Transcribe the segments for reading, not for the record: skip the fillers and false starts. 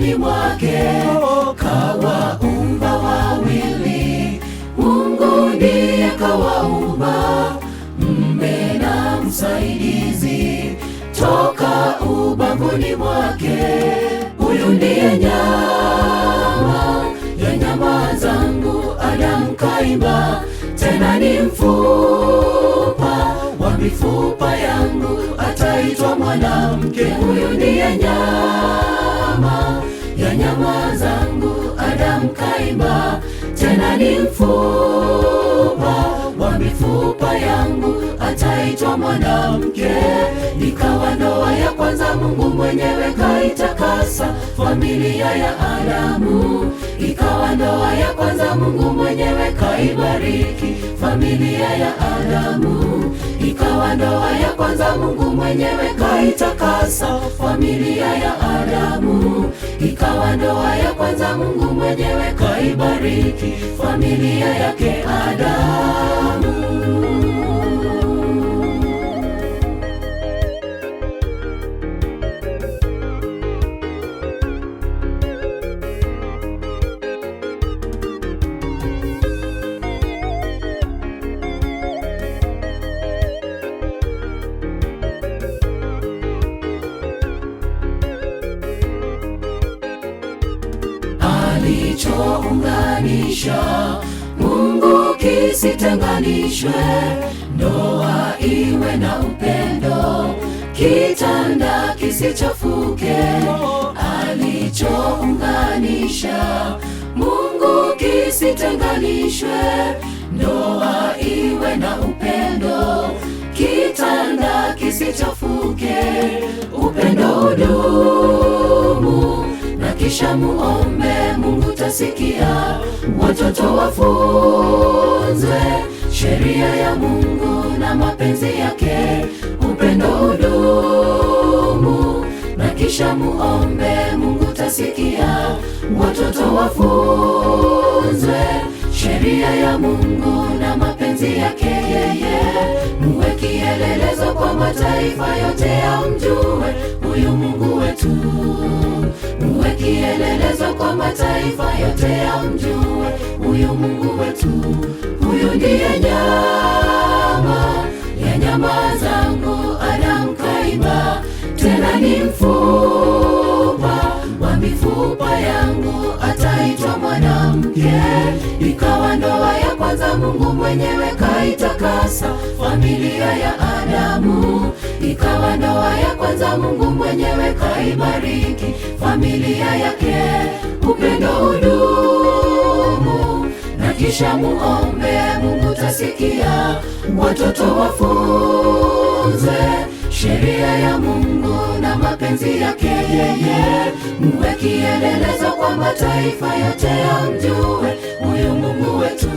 ubavuni mwake, kawaumba wawili. Mungu ndiye kawaumba, mume na msaidizi, toka ubavuni mwake. Huyu ndiye nyama ya nyama zangu, Adamu kaimba, tena ni mfupa wa mifupa yangu, ataitwa mwanamke. Huyu ndiye nyama ya nyama zangu, Adamu kaimba, tena ni mfupa wa mifupa yangu, ataitwa mwanamke. Ikawa ndoa ya kwanza, Mungu mwenyewe kaitakasa familia ya Adamu. Ikawa ndoa ya kwanza, Mungu mwenyewe kaibariki familia ya Adamu. Ikawa ndoa ya kwanza, Mungu mwenyewe kaitakasa familia ya Adamu. Ikawa ndoa ya kwanza, Mungu mwenyewe kaibariki familia yake Adamu. Alichounganisha Mungu kisitenganishwe, ndoa iwe na upendo, kitanda kisichafuke. Alichounganisha Mungu kisitenganishwe, ndoa iwe na upendo, kitanda kisichafuke. Upendo udumu na kisha muombe, Mungu tasikia. Watoto wafunzwe sheria ya Mungu na mapenzi yake. Upendo udumu na kisha muombe, Mungu tasikia. Watoto wafunzwe sheria ya Mungu na mapenzi yake yeye. Muwe kielelezo kwa mataifa yote yamjue huyu Mungu wetu. Muwe kielelezo kwa mataifa yote yamjue huyu Mungu wetu. Huyu ndiye nyama ya nyama zangu, Adamu kaimba, tena ni mfupa wa mifupa yangu, ataitwa mwanamke. Ikawa ndoa ya kwanza, Mungu mwenyewe kaitakasa familia ya Adamu. Ikawa ndoa ya kwanza, Mungu mwenyewe kaibariki familia yake. Upendo udumu na kisha muombe, Mungu tasikia. Watoto wafunzwe sheria ya Mungu na mapenzi yake yeye. Muwe kielelezo kwa mataifa yote yamjue huyu Mungu wetu.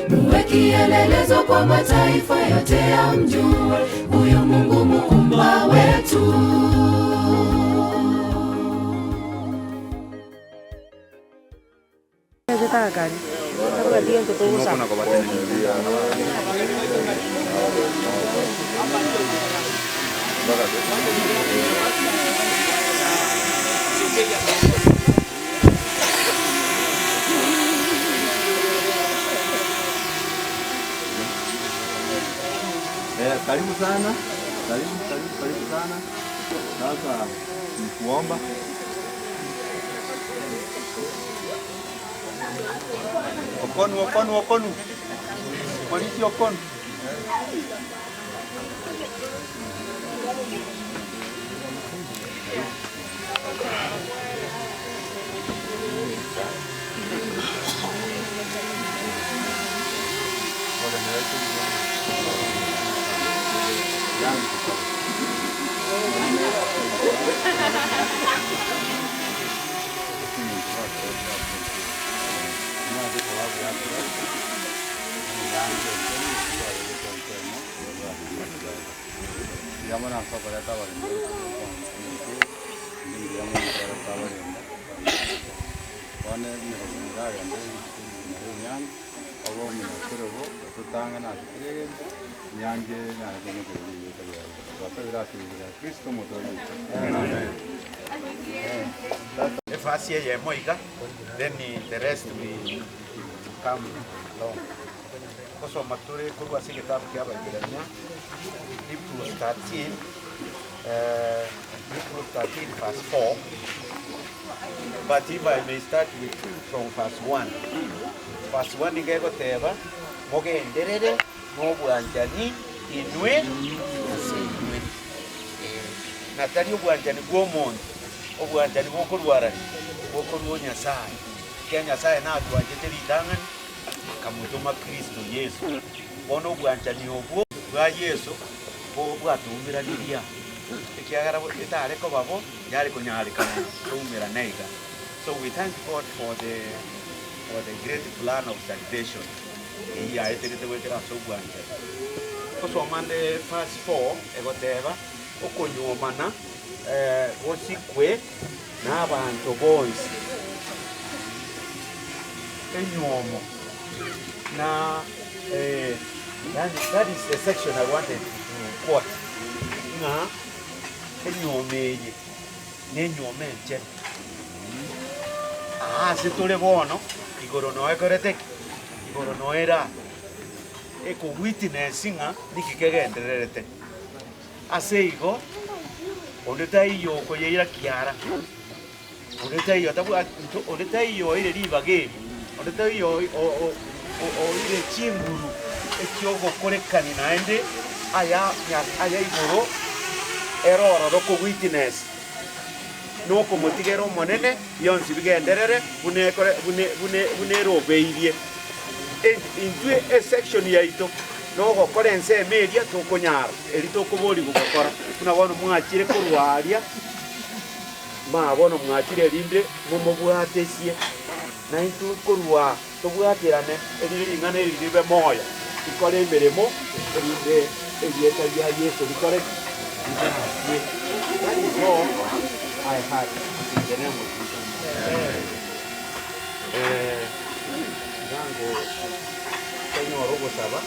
Muwe kielelezo kwa mataifa yote yamjue huyu Mungu muumba wetu. Karibu sana. Karibu sana. Sasa nikuomba Okonu. Polisi Okonu. abo mnakorebo tutanga na nyanje na kwenye kwenye wasabira asibira Kristo mutoli. Amen. If I see a moiga, then the rest will come along. Koso mature kurwa sige tabu kia baigiranya. Hebrews 13, Hebrews 13 verse 4. But if I may start with from verse 1. Verse 1 ingeko teba, moge enderere, nobu anjani, inwe, inwe. Natari obu anjani guomondi. Obwanjani bwokurwarani bwokurwo Nyasaye kia Nyasaye natwanjete ritang'ani akamutuma Kristo Yesu bono obwanjani obwo bwa Yesu bwatumiraniria ekiagara etareko babo yari kunyarikana tumira neiga. So we thank God for the great plan of salvation. Iya eterete wekera so obwanjani kosomande verse 4 egoteba okonyomana osikwe n'abantu bonsi enyomo na that is the section I wanted to quote nga enyomeeye n'enyoma enche situle bono igoro noekorete igoro noera eko witness nga nikikegendererete ase igo ondeta iyo koyeira kiara ondeta iyo tabu ondeta iyo ile ribageri ondeta iyo o ile chinguru ekyogo korekani naende aya igoro erora roko witness no komotigero monene yonsi bigenderere bune robeirie intwe a section yaito no gokora ense media tokonyara eri tokobori gukora kuna bono mwachire kurwaria ma bono mwachire rinde mumubwatesie na into kurwa tobwatirane eri ingane ribe moya ikore imeremo erinde erieta ya Yesu ikore that is all I had in the name of Jesus. Zango Señor Robo Saba.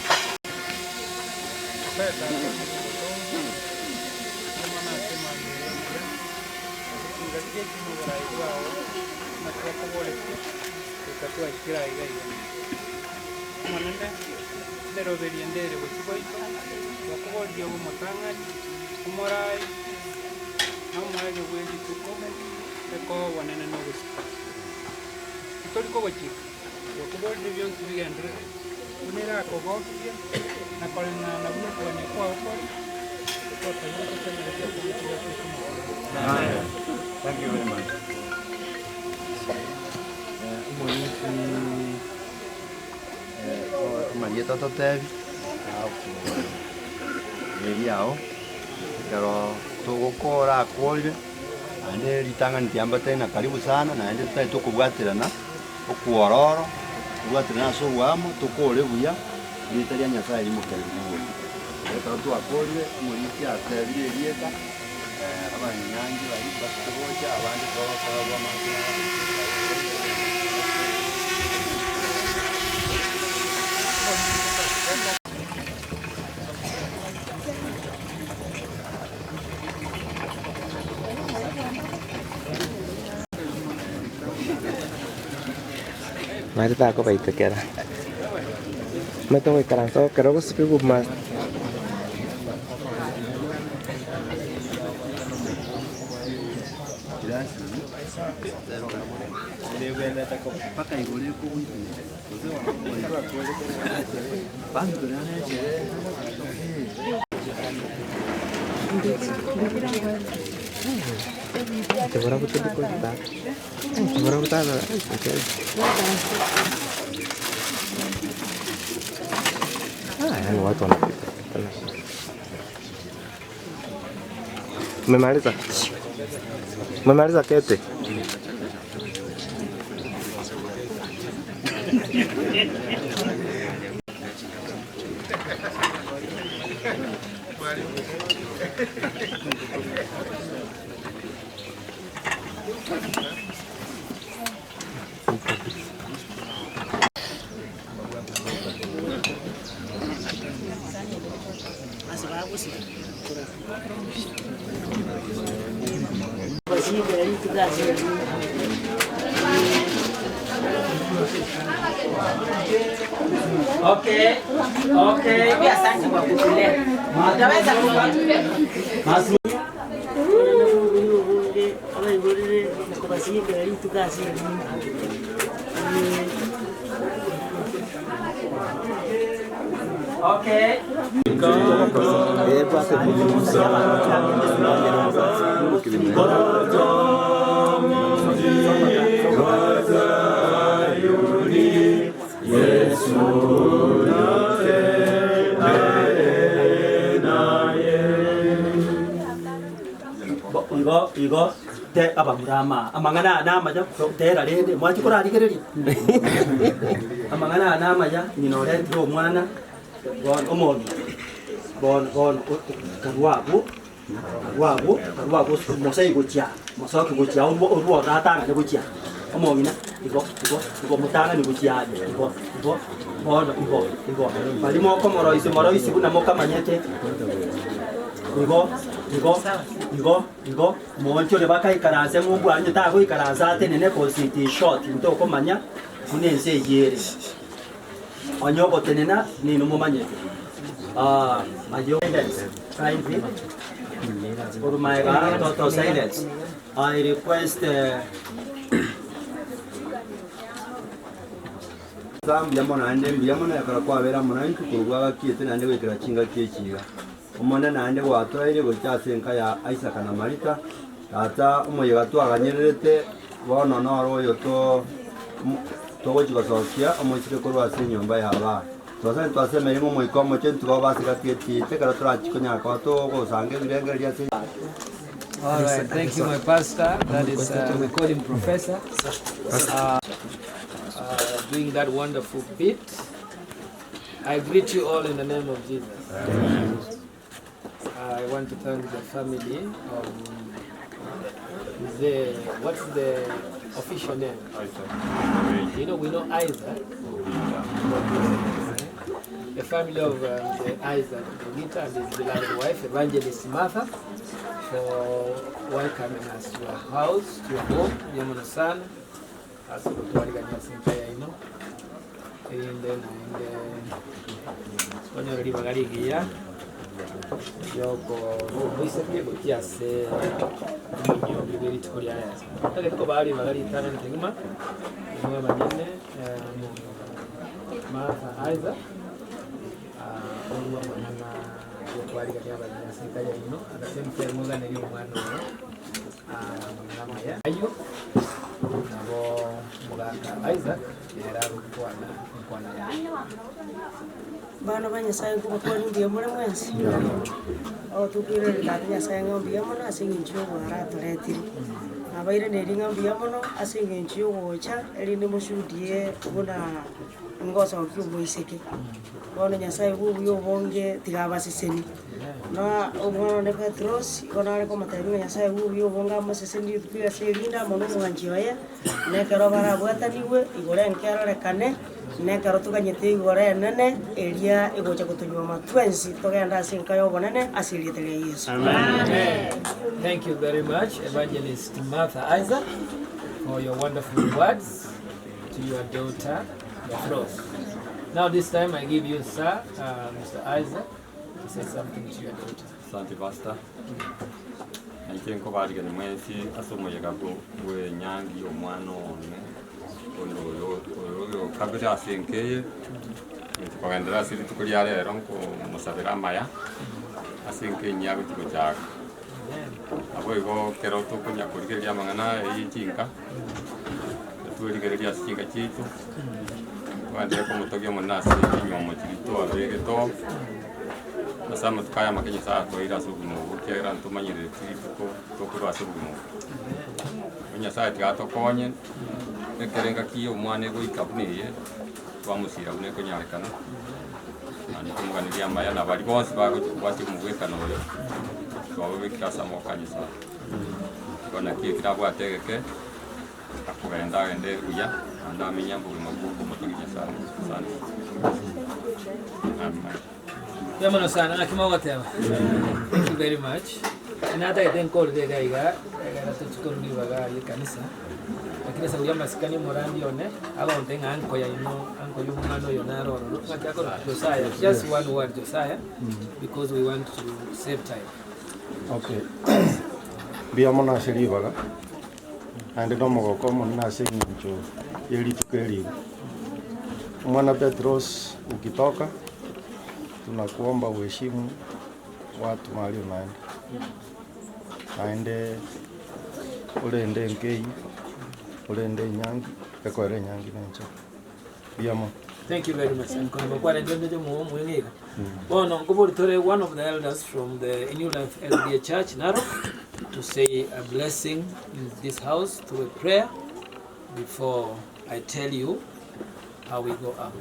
Thank you very much. Maria Toto Tevi, Meriao, pero tugukora akwolwe ande ritang'ani tiambatene karibu sana na ande tutai tukubwatirana okuororo kubwatirana ase obwamo tukore buya rita ria Nyasaye rimukere buya ekero twakorire omoriti atebire erieta abanyanyi bari basukubocha abandi twabakora bw'amazina. Mari ta ko baita kera. Meto voy caranzo, creo que se preocupa más. Te voy a botar de cuenta. Te voy a botar de yani watu wanapita. Umemaliza kete? Okay. Asante kwa kutulea. Mtaweza Okay. Igo te abamurama amangana nama ja tera rende mwachi kora rigereri amangana nama ja ninore tro mwana bon omoni bon karwabu mosai gocha mosoki gocha oruo ratanga ne gocha omongina igo mutanga ni gocha igo bali moko moroisi buna moka manyete igo moncho le baka ikaranze mungu anye ta go ikaranza ate ne ko city short nto ko manya kunense yere onyogo tenena ni no manye mayo silence for my total silence. I request Zambiamona ande mbiamona yakara kwa vera mona nku kurwa kiete nande wekera chinga kiechiga omona nande watora ile gochasenka ya Isaac na Marita tata omoye gatwaganyerete bono noro yoto togochi basokia omochire korwa senyomba yaba twasa twaseme ngo moikomo chentu go basika kiete kara turachikonya kwa to go sange birenge ria se. All right, thank you, my pastor. That is, we call him Professor. Doing that wonderful bit. I greet you all in the name of Jesus. I want to thank the family. What's the official name? Isaac. You know, we know Isaac. The family of Isaac, Gita, and his beloved wife, Evangelist Martha, for welcoming us to our house, to your home, Yamuna San, as we go to the and then when you're ready, Magarigia, Yoko, recently, but yes, you're very curious. I get to Bali, Magarita, and Tigma, Martha, Isaac, kwari kati abanya sikaja ino akasempe muga ne yumwana namaya ayo nabo muganga Isaac era kwana bana banya sai ko ko ndi amore mwensi o tukire ndanya sai ngombi amona asingincho wara toretiri abaire ne ringa mbi amono asingincho wocha eri ne mushudie buna ngoso kyubo iseke bona nyasai bubu yo bonge tigabasiseni na obono ne Petros ona ko matairu nyasai bubu yo bonga maseseni tuya selinda mono mwanjioya ne karo bara bwataniwe igore nkero rekane ne karo tukanyete igore nene eria igocha kutunywa matwensi togenda sinka yo bonene asirietele Yesu. Amen. Thank you very much, Evangelist Martha Isaac, for your wonderful words to your daughter, Rose. Now this time I give you, sir, Mr. Isaac, to say something to your daughter. Asante Pastor. Naikenko bali gani mwezi asomo yagabu we nyangi omwana one oyo kabira asenkeye tukagandira asiri tukulia rero nko musabira maya asenke nyago tukujaga abo igo kero tukunya kurigeria mangana yichinka tuligeria singa chitu wandire ko mutogyo munasi inyomo chito abegeto nasama tukaya makenye saa toira suguno ukera ntumanyire chito to kurwa suguno onya saa tiatokonye nekerenga kiyo mwane go ikabuniye twamusira une ko nyarekana ani kumuganiria maya na bali bonse bago kwati mugwekano yo twawe kirasa mokanyisa kona kikira bwategeke akugenda ende uya andamenya mbugo magugo mutuginya sana. Amen. Yamano sana ngakima whatever. Thank you very much. And hata itenko de gaiga tuchukuru baga kanisa. Lakini sasa uyamba sikani morandi one aba ontenga anko ya anko yumano yonaro ngakako Josiah. Just one word Josiah because we want to save time. Okay. Biamona shiribaga. And no mogoko mona singincho yeli tukeli. Mwana Petros ukitoka tunakuomba uheshimu watu mahali unaenda. Aende ulende Nkei, ulende Nyangi, ekwere Nyangi nencho. Biamo. Thank you very much. And kwa ndio mu mwengega. Bono ngobori one of the elders from the New Life LDA Church Narok to say a blessing in this house through a prayer before I tell you how we go out.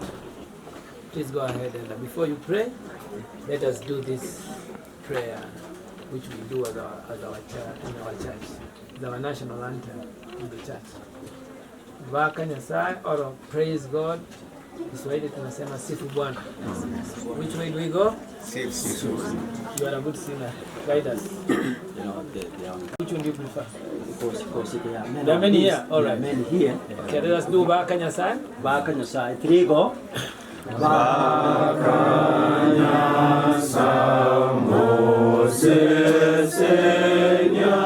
Please go ahead, and before you pray, let us do this prayer, which we do as our church, in our church. It's our national anthem in the church. Baka Nyasaye or praise God. Kiswahili tunasema sifu Bwana. Which way do we go? Sifu. You are a good singer. Guide us. Which one do you prefer? There are many here. All right. Many here. Okay, let us do Baka Nyasaye. Baka Nyasaye. 3 go. Baka Nyasaye Moses Senya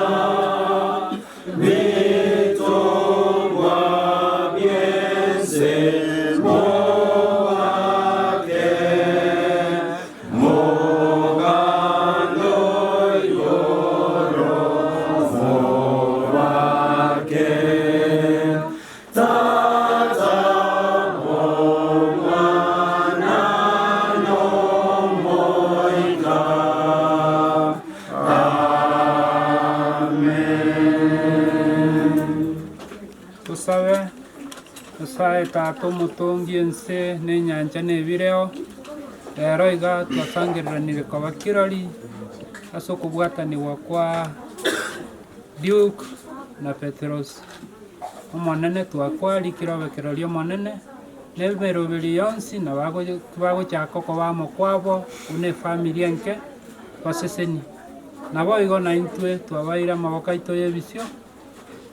Mitongwa Biense Moake Mogando Yoro Moake Tata Mwana no Moika Tusabe tato mutungi ense n'enyanja n'ebireo rero iga twasangiriranire kwa kirori ase okubwataniwa kwa Duke na Petros omonene twakwarikire obekirori omonene n'ebiberoberi yonsi na bagochaka okobamo kwabo une efamili enke baseseni nabo igo na intwe twabaire amaboko aito y'ebisio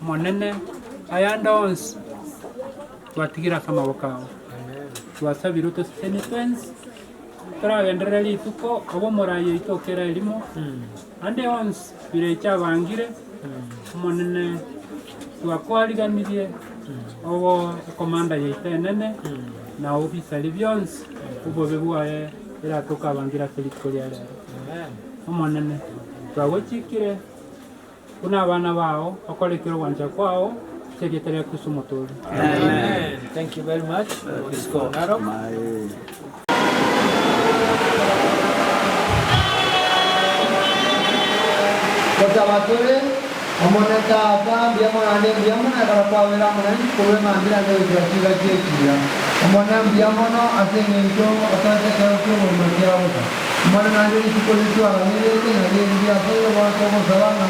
omonene ayanda onsi twatigira amaboko ao twasabire otoseseni twensi turagenderera rituko obo omorai yaito okera erimo ande onsi bire ekyabangire omonene twakwariganirie obo ekomanda yaito enene na obisari bionsi obobe bwaye eratokabangira ase rituko ria rero omonene twagochikire kuna abana bao okorekera ogwancha kwao seriete ria kristo omoturi. Amen. Thank you very much. Let's go. Narok. Kotabatore omoneta aba biamona biamona kala kwa wera mona kuwe mandira de graciga kira omona biamono atenge nto atante kwa kwa mona wota mona nande ikolito aranere nande ndia kwa kwa kwa sawana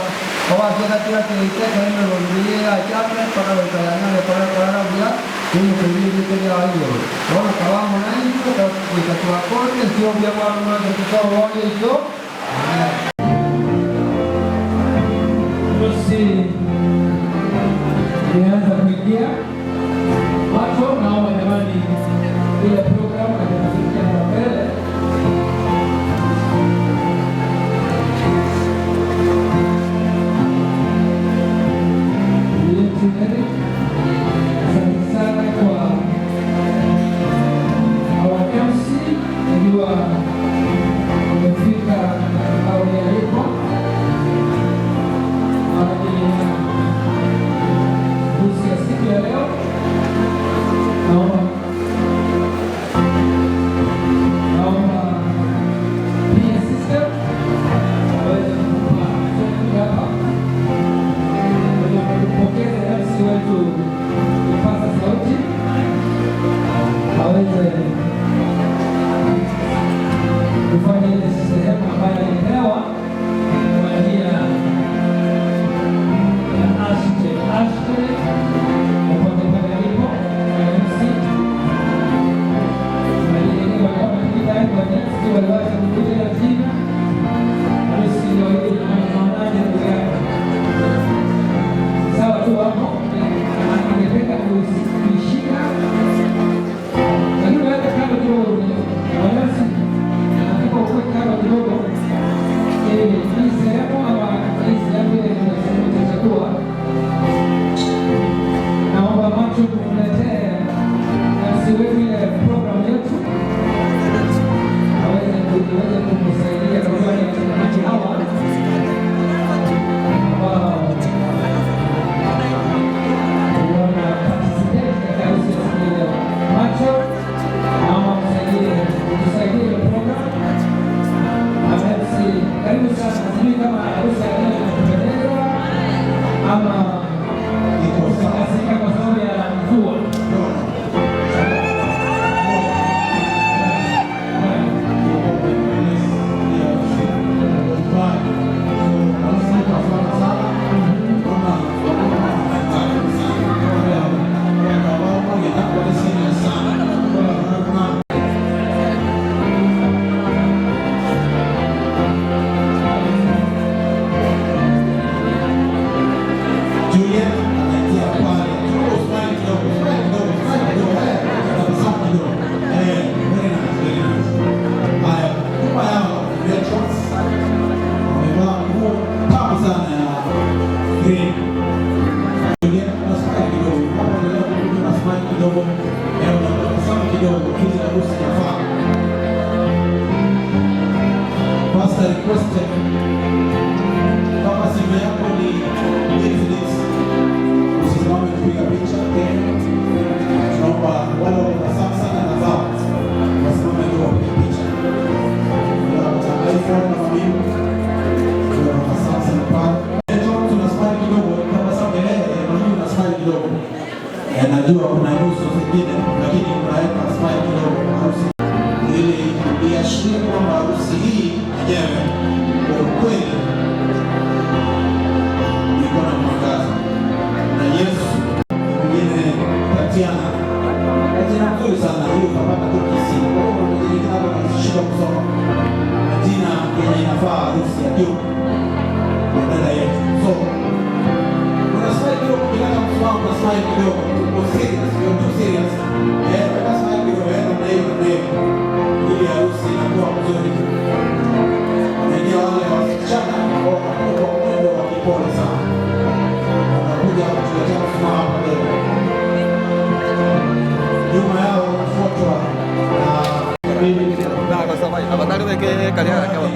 kwa kwa kira kira kana no ndiye achapre para wala na para para bia ni kiri kiri ayo ona kwa mona ito kwa kwa kwa sio biamona kwa kwa hiyo Nianza kuingia macho naomba jamani, ile programu inafikia mbele. Asante sana kwa our MC, najua umefika au yalipo siku ya leo naomba harusi inafaa. Pastor requested kama simu yako ni business, usimame kupiga picha. Tunaomba wale wa Samsung na zao wasimame tu wapige picha. Kwa iPhone na mimi kwa Samsung pale. Leo tunasmile kidogo kama sababu na smile kidogo. Najua kuna nyuso zingine lakini unaweka smile kidogo harusi ili iashirie kwamba harusi hii yenyewe kwa ukweli iko na mwangaza na Yesu mwingine Tatiana jina nzuri sana hiyo kapata tu kisi kwa hiyo mwingine hapo anashika kusoma jina yenye inafaa harusi ya juu ya dada yetu. So kuna smile kidogo bila msimamo na smile kidogo serious, you're too serious. That's why we were on the ili harusi inakuwa mzuri. Ndio wale wasichana ambao wanakuwa mwendo wa kipole sana. Wanakuja kutuletea msamaha hapa leo. Nyuma yao wanafuatwa na mimi kwa sababu abataka weke kalia kwa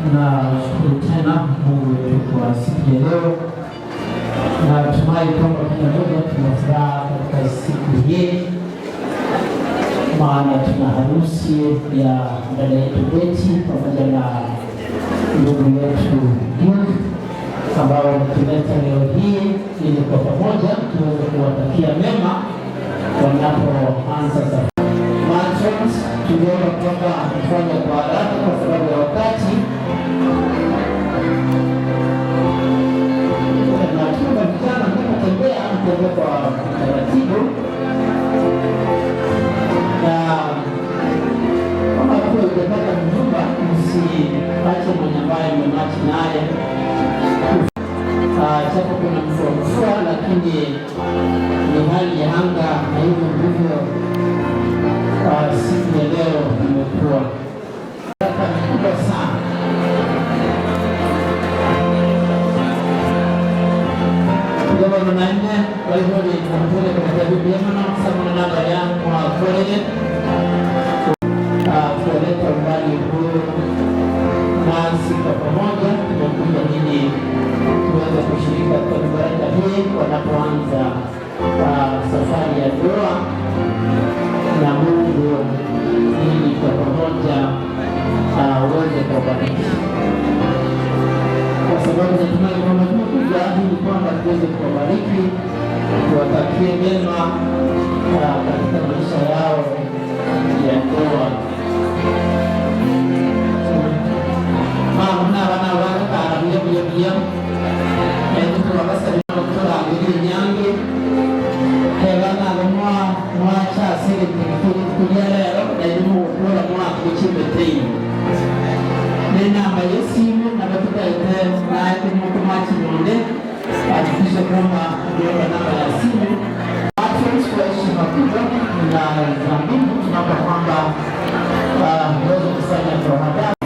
tunashukuru tena Mungu wetu kwa siku ya leo, na natumai kwamba kila mmoja tuna furaha katika siku hii, maana tuna harusi ya dada yetu Betty pamoja na ndugu yetu Duke ambao wametuleta leo hii ili kwa pamoja tuweze kuwatakia mema wanapoanza safari. Matrons, tuliomba kwamba tufanye kwa haraka kwa sababu ya wakati. Na tuomba vijana mnapotembea mtembee kwa taratibu. Na kama kwa ujapata mjumba, msiache mwenye ambaye mmemachi naye. Japo kuna mvua lakini ni hali ya anga na hivyo ndivyo siku ya leo imekuwa kubwa sana. Jambo la nne, kwa hivyo ni kumpele katika Biblia na kusema na namba yangu wa Korede kuleta umbali huu nasi kwa pamoja tumekuja ili tuweze kushirika kwa baraka hii wanapoanza safari ya ndoa na Mungu ili kwa pamoja uweze kubariki, kwa sababu natumai kwamba tumekuja ili kwamba tuweze kubariki, tuwatakie mema katika maisha yao ya ndoa. Namba ya simu na tutaita na kumkumati mwende hakikisha kwamba ndio namba ya simu. Kwa heshima kubwa na dhambi tunapa kwamba tuweze kufanya kwa haraka.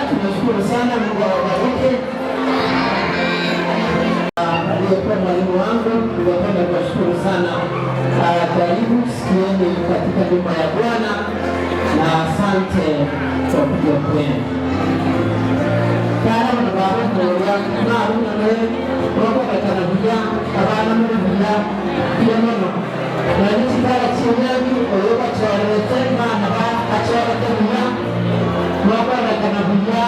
Tunashukuru sana, Mungu awabariki. Aliyekuwa mwalimu wangu, tunapenda kuwashukuru sana. Karibu sikieni katika nyumba ya Bwana na asante kwa kuja kwenu. Kama na baba kwa na una wewe roho katana kuja abana mwana pia mama na nchi kala chinyani oyoka chawale tena na ba achawale tena roho katana kuja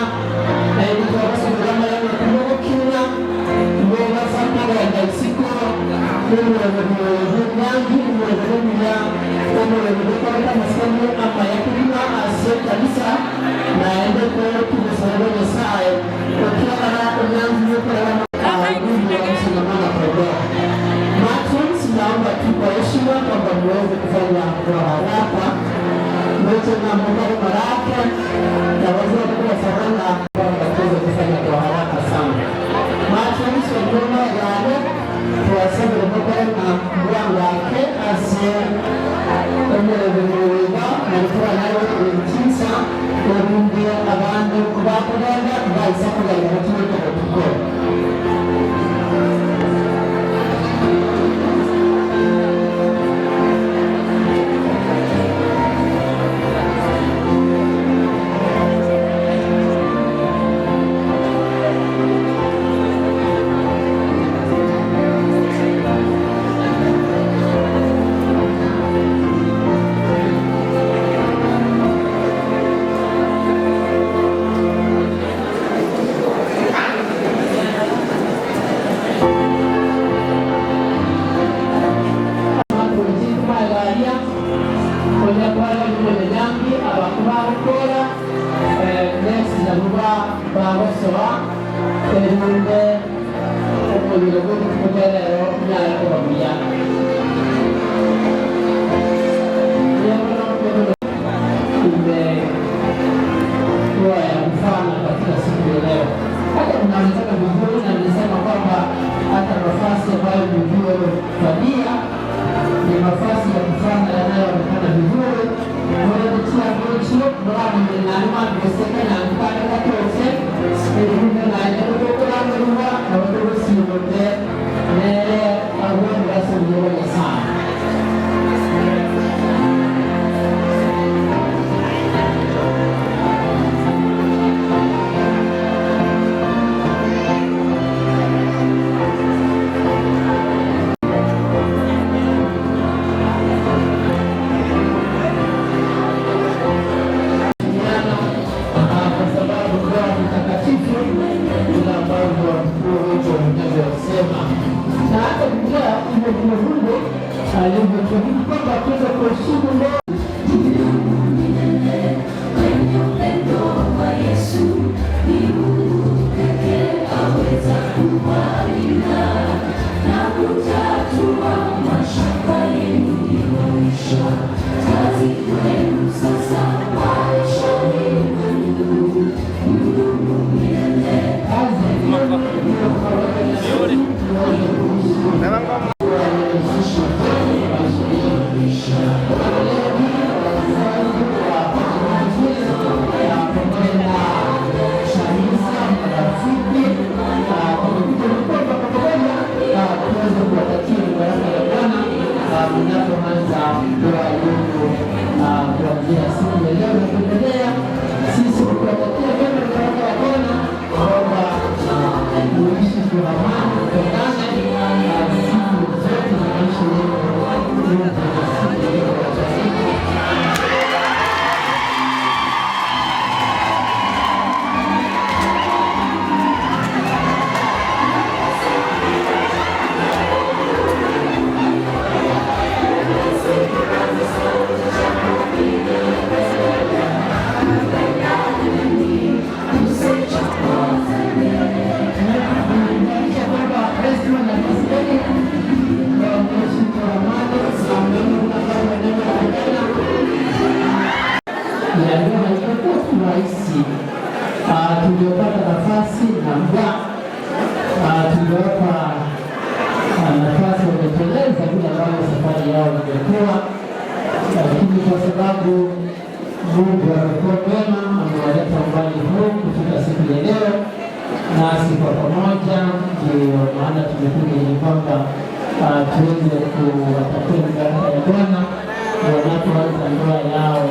na nchi kwa sababu ya kuokoa kina ngoga sana ya siku Mungu anatuongoza Mungu ya kwa masomo hapa ya kulima asio kabisa na ende kwa kusaidia saa kwa kila mwanangu kwa Mungu anasimama kwa Matrons naomba tu kwa heshima kwamba muweze kufanya kwa haraka tuliopata nafasi na muda tuliwapa nafasi wameteleza vile ambavyo safari yao imekuwa, lakini kwa sababu Mungu amekuwa mwema, amewaleta umbali huu kufika siku ya leo, nasi kwa pamoja ndio maana tumekuja ili kwamba tuweze kuwatakia baraka ya Bwana wanapoanza ndoa yao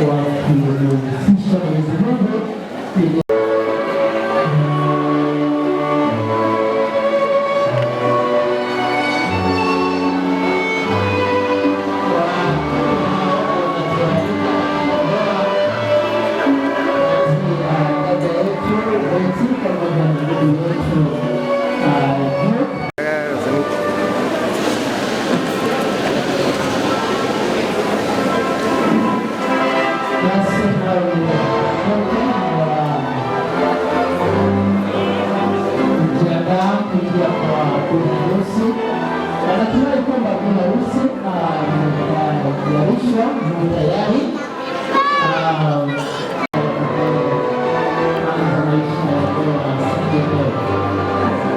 wakihusisha Mwenyezi Mungu. Natumai kwamba kuna harusi tayarishwa tayari maisha ya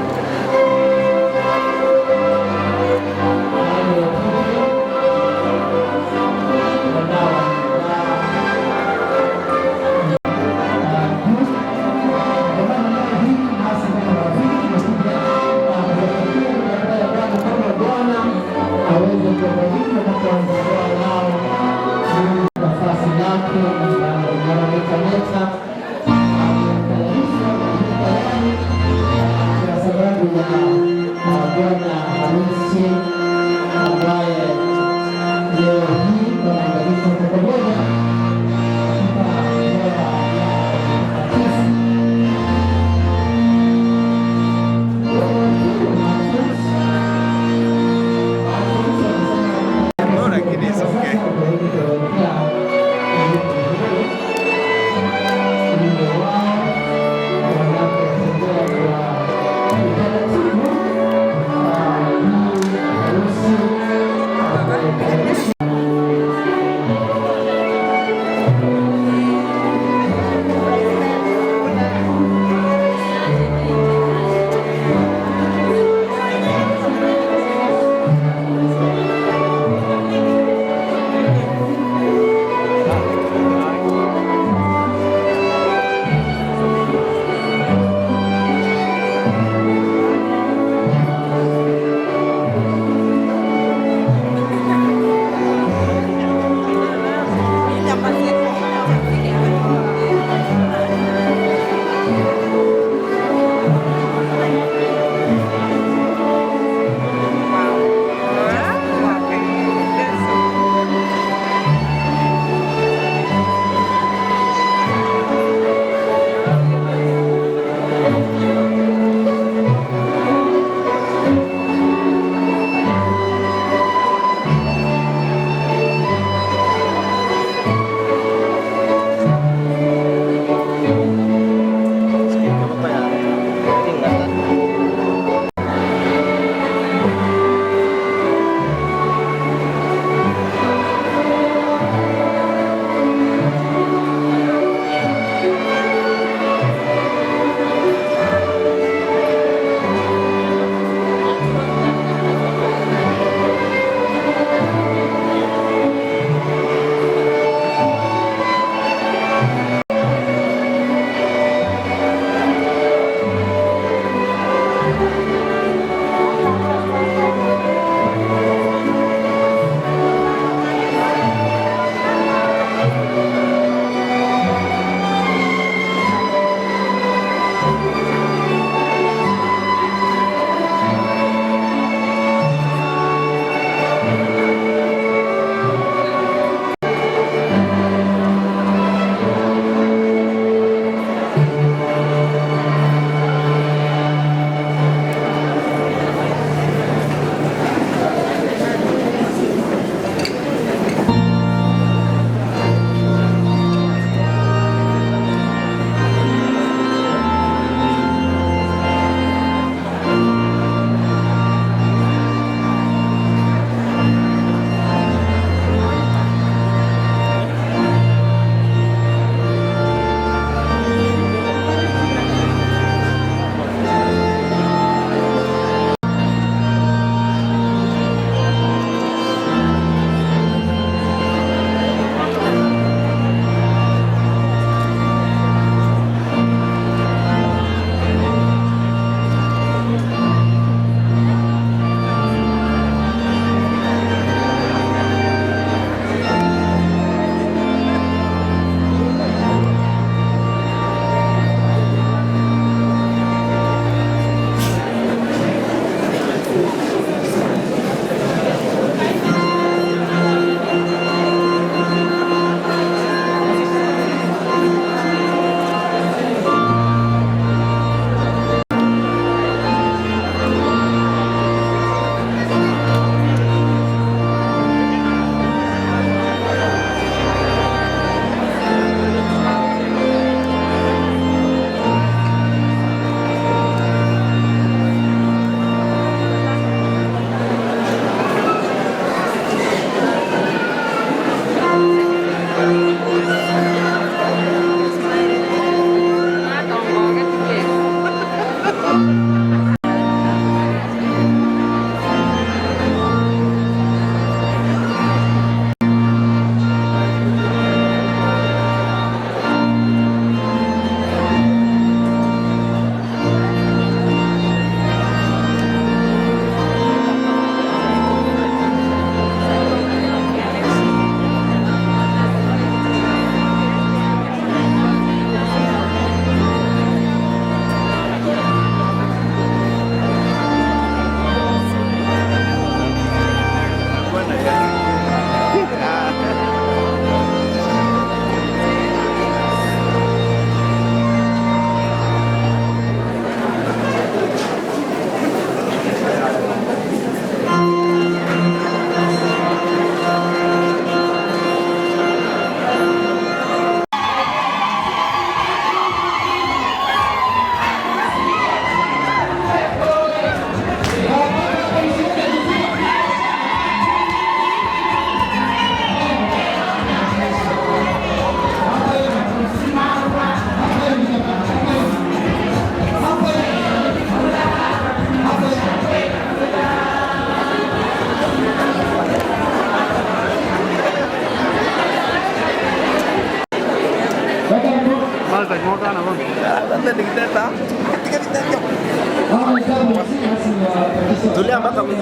Tulia mpaka mwisho.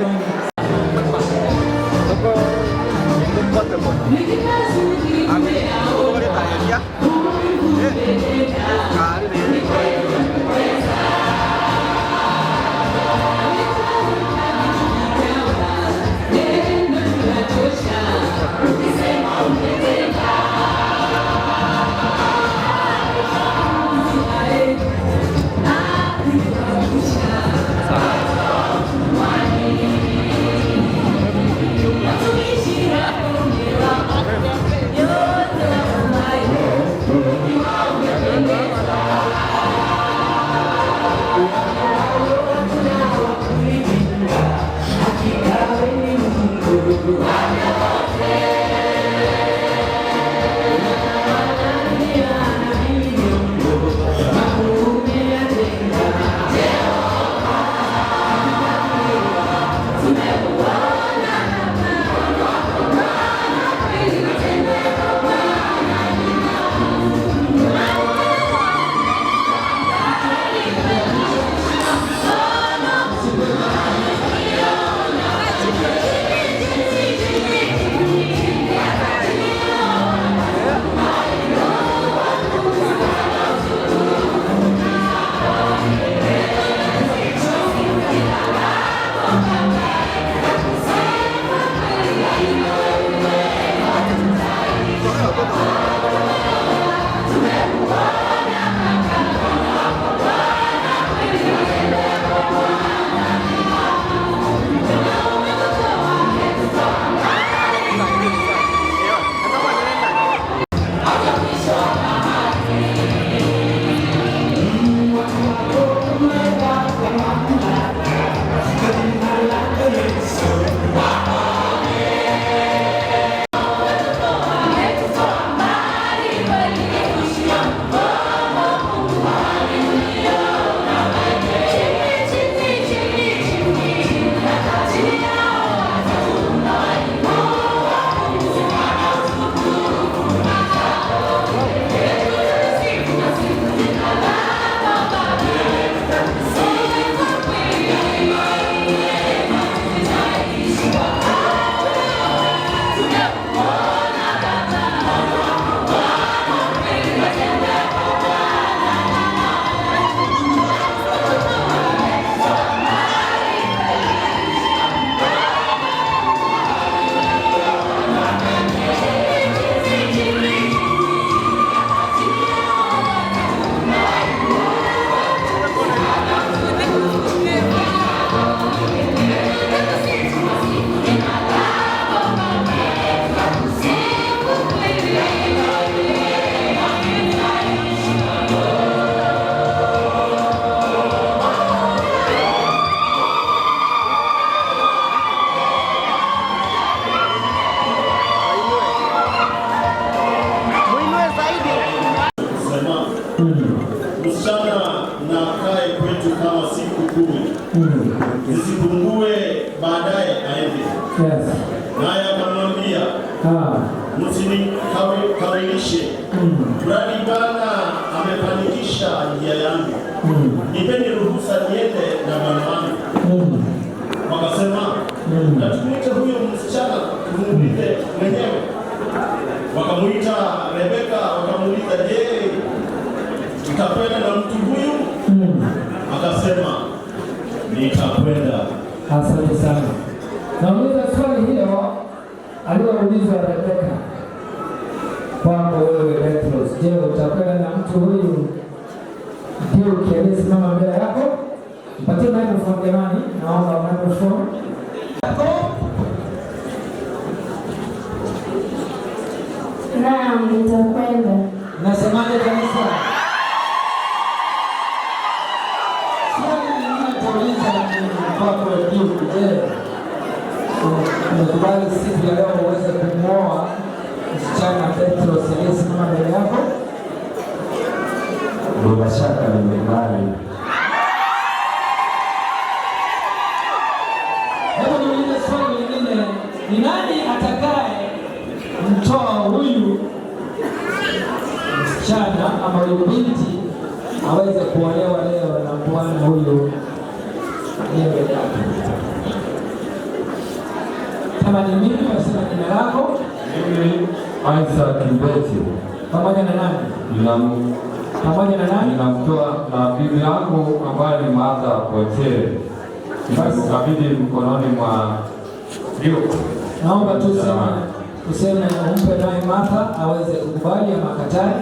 Tuko kote kote. Tuko katika area. Karibu. Thank you. zisipungue baadaye aende. Naye akamwambia, msinikawilishe, mradi Bwana amefanikisha njia yangu. Nipeni ruhusa niende na bwana wangu. Wakasema, na tumuite huyo msichana tumuulize mwenyewe. Wakamuita Rebeka, wakamuuliza, je, utakwenda na mtu huyu? Akasema, nitakwenda. Asante sana. Nauliza swali hilo aliyoulizwa Rebeka kwamba wewe Petros, je, utakwenda na mtu huyu? Ndio ukielesimama mbele yako, mpatie microphone jamani, naomba microphone. Naam, nitakwenda. Nasemaje kanisa? Swali lingine tuuliza kwako juu, je, unakubali siku ya leo uweze kumwoa msichana Petros aliyesimama mbele yako? Bila shaka nimekubali. Hebu niulize swali lingine, ni nani atakaye mtoa huyu msichana ama huyu binti aweze kuolewa leo na bwana huyu mbele yake? Kama ni mimi, wasema jina lako. Mimi Isaac Mbeti. Pamoja na nani? Pamoja na nani? Ninamtoa na bibi yangu ambaye ni Martha Potere. Nikabidhi mkononi mwa Luke. Naomba tuseme umpe naye Martha aweze kukubali ama akatae.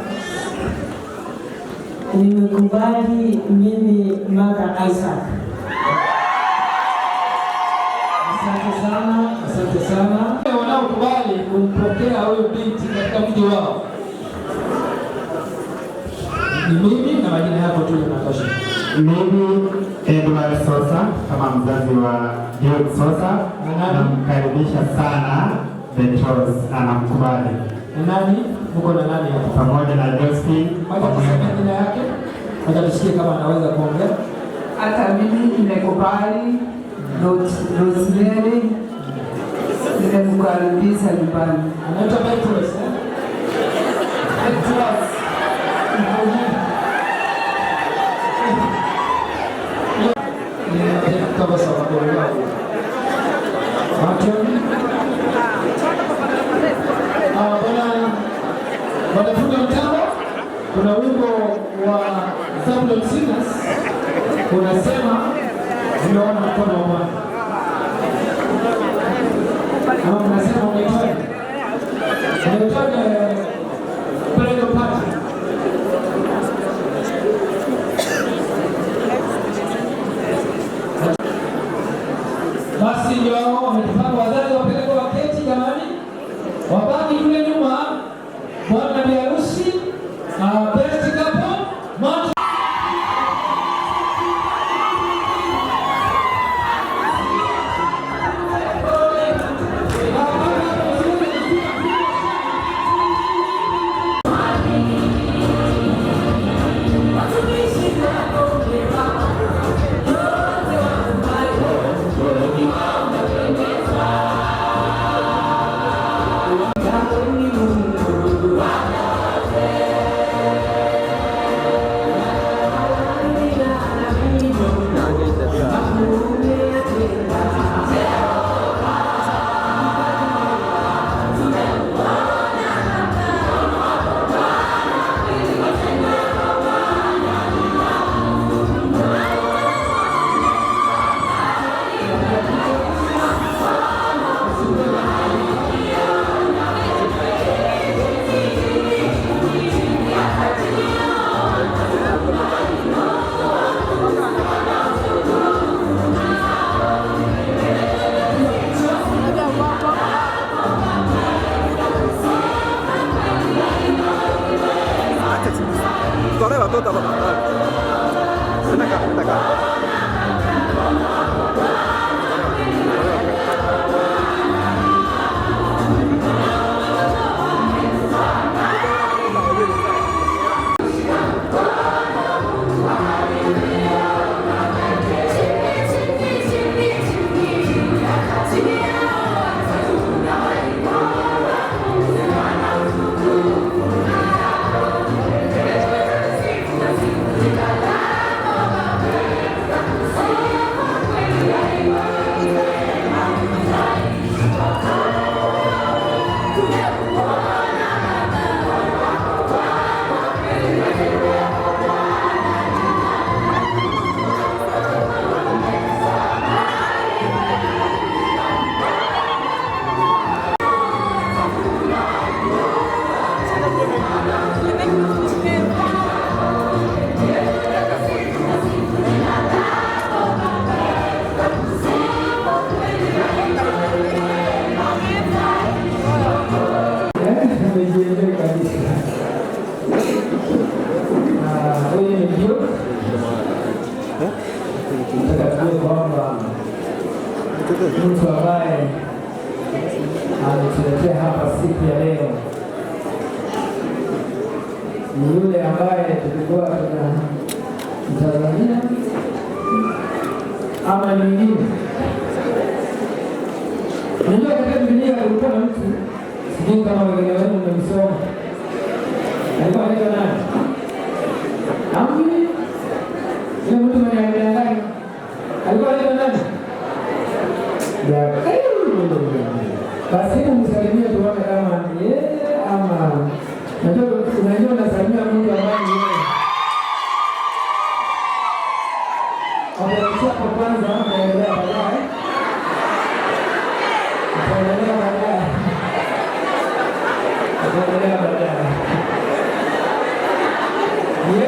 Nimekubali mimi Martha Isaac. Asante sana, asante sana. Wanaokubali kumpokea huyu binti katika mji wao ni mimi na majina yako tu yanatosha. Mimi Edward Sosa kama mzazi wa George Sosa, namkaribisha sana Petros na namkubali. Nani? Mko na nani hapo? Pamoja na Josephine. Wacha tuseme jina yake. Wacha tusikie kama anaweza kuongea. Hata mimi nimekubali Rosemary. Nimekukaribisha nyumbani. Anaitwa Petros. Petros. Kama sababu yangu. Wanafunga mtambo, kuna wimbo wa Zabulon Singers unasema nimeona mkono wa Bwana. Ama unasema unaitwaje? Unaitwaje Prego Party? Basi ndio wametupanga wazazi wapeleke waketi jamani. Wabaki kule nyuma. Bwana bi harusi, best couple, nataka tujue kwamba mtu ambaye ametuletea hapa siku ya leo ni yule ambaye tulikuwa tunamtazamia ama ni mwingine. Unajua katika Biblia kulikuwa na mtu, sijui kama wengine wenu mmemsoma, alikuwa anaitwa nani? Amri? Yule mtu mwenye alidanganya alikuwa anaitwa nani? Basi hebu msalimie tuone kama ni yeye ama unajua unasalimia mtu ambaye ni yeye. Kwa kwanza naendelea baadaye. Ataendelea baadaye. Yes.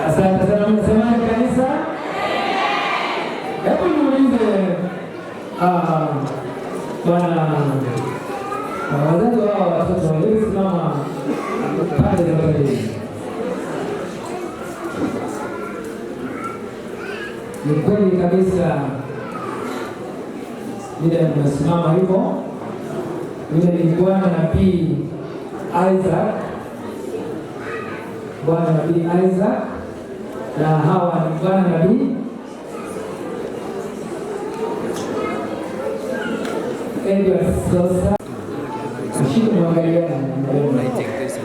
Asante sana msemaji kanisa. Hebu niulize bwana wazazi wao watoto waliosimama pale mbele. Ni kweli kabisa vile mmesimama hivyo, yule ni Bwana Nabii Isaac, Bwana Nabii Isaac, na hawa ni Bwana Nabii Edward Sosa. Mshike mwangaliana kabisa.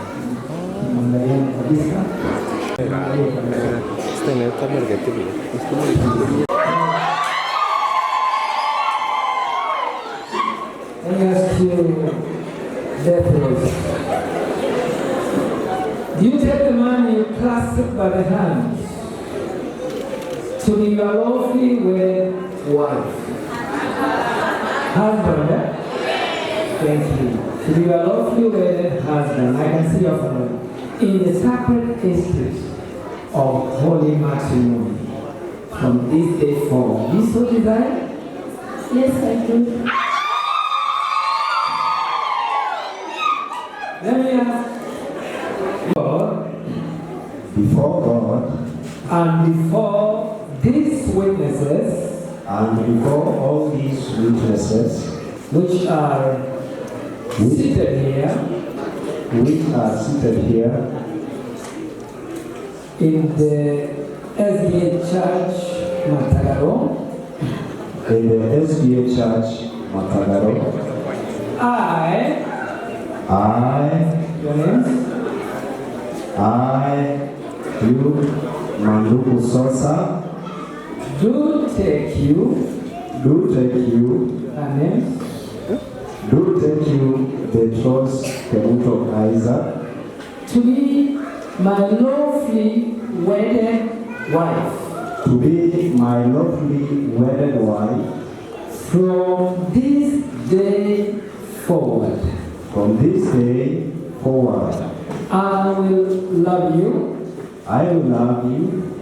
Do you take the man you clasp by the hand to be your lawfully wed wife? Husband, eh? Thank you. To be your lawfully wedded husband. I can see your family. In the sacred estate of holy matrimony from this day forward. Do you so desire? Yes, I do. Let me ask. Before God and before these witnesses, and before all these witnesses, which are seated here, in the SDA Church Matagaro, your names? I, you, Manduku Sosa, do take you, Petros Kemuto Isaac, to be my lawfully wedded wife. To be my lawfully wedded wife. From this day forward. From this day forward. I will love you. I will love you.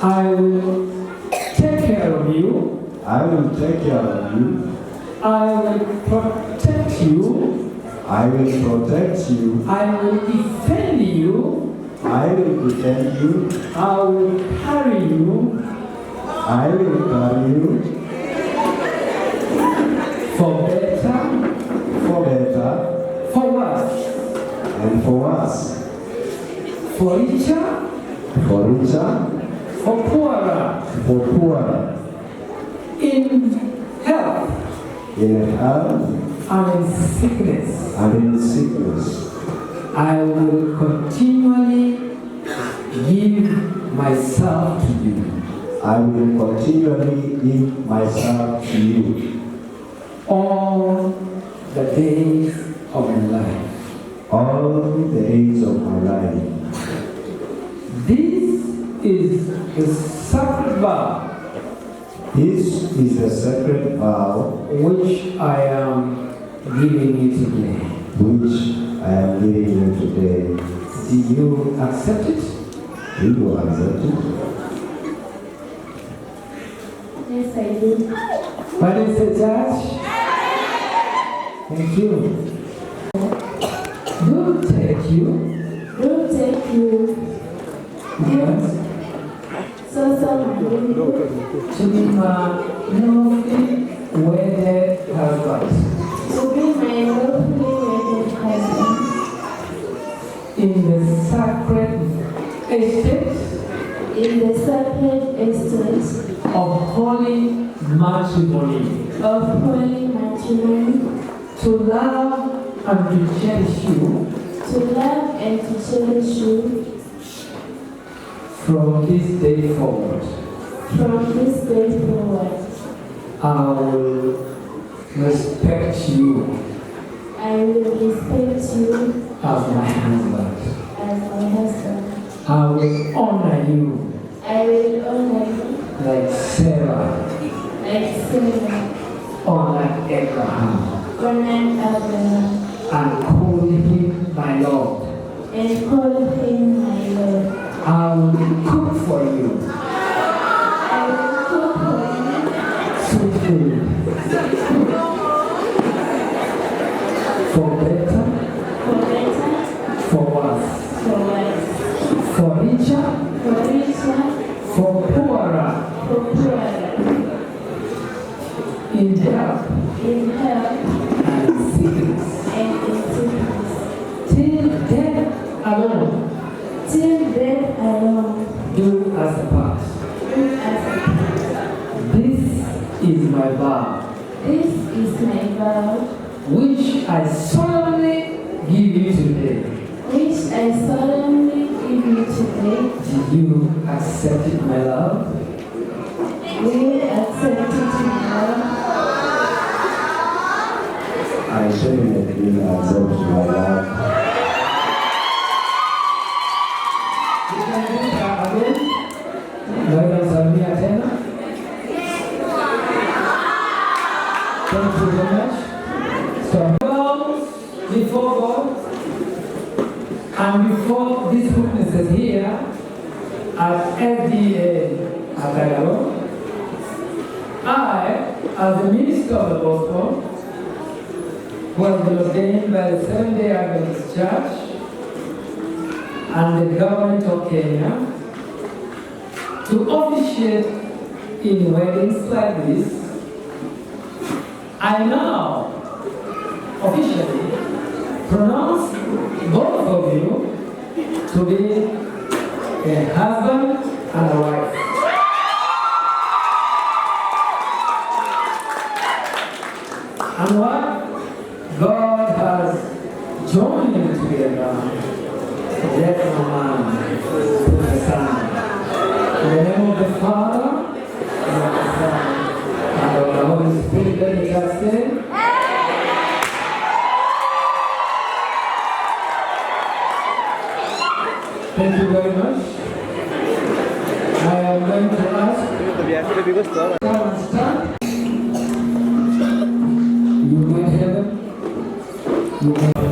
I will take care of you. I will take care of you. I will protect you. I will protect you. I will defend you. I will defend you. I will carry you. I will carry you. For better. For better. For worse. And for us. For richer. For richer. For poorer. For poorer. In health. In health. And in sickness. And in sickness. I will continually give myself to you. I will continually give myself to you. All the days of my life. All the days of my life. This is the sacred vow. This is the sacred vow which I am giving you today. Which I am giving you today. Do you accept it? Do you accept it? Yes, I do. What is the church? Thank you. Do take you. Do take you. Yes. Sasa To be my lawfully wedded husband. to be my lawfully wedded husband In the sacred estate in the sacred estate of holy matrimony. of holy matrimony, To love and to cherish you to love and to cherish you from this day forward. from this day forward. I will respect you I will respect you as my husband. as my husband. I will honor you I will honor you like Sarah, like Sarah, honored Abraham, honored Abraham, and call him my Lord. and call him my Lord. I will cook for you I will cook for you sweet food, for better, for better, for worse, for worse, for richer, for richer, for poorer, for poorer, in health in health and sickness, and in sickness, till death alone till death alone do us apart. do us apart. This is my vow, This is my vow, which I solemnly give you today. which I solemnly give you today. Do you accept it, my love? Will you accept it, my love? I definitely accept my love. Naweza kusalimia tena. Thank you very much. So, before God and before these witnesses here at FDA Atagalo, I, as the minister of the gospel, who has been ordained by the Seventh-day Adventist Church and the government of Kenya, to officiate in weddings like this, I now officially pronounce both of you to be a husband and a wife. And what God has joined together, let no man put asunder. In the name of the Father, and of the Son, and of the Holy Spirit, let me just say, thank you very much. I am going to ask, come and stand. You might have them. You might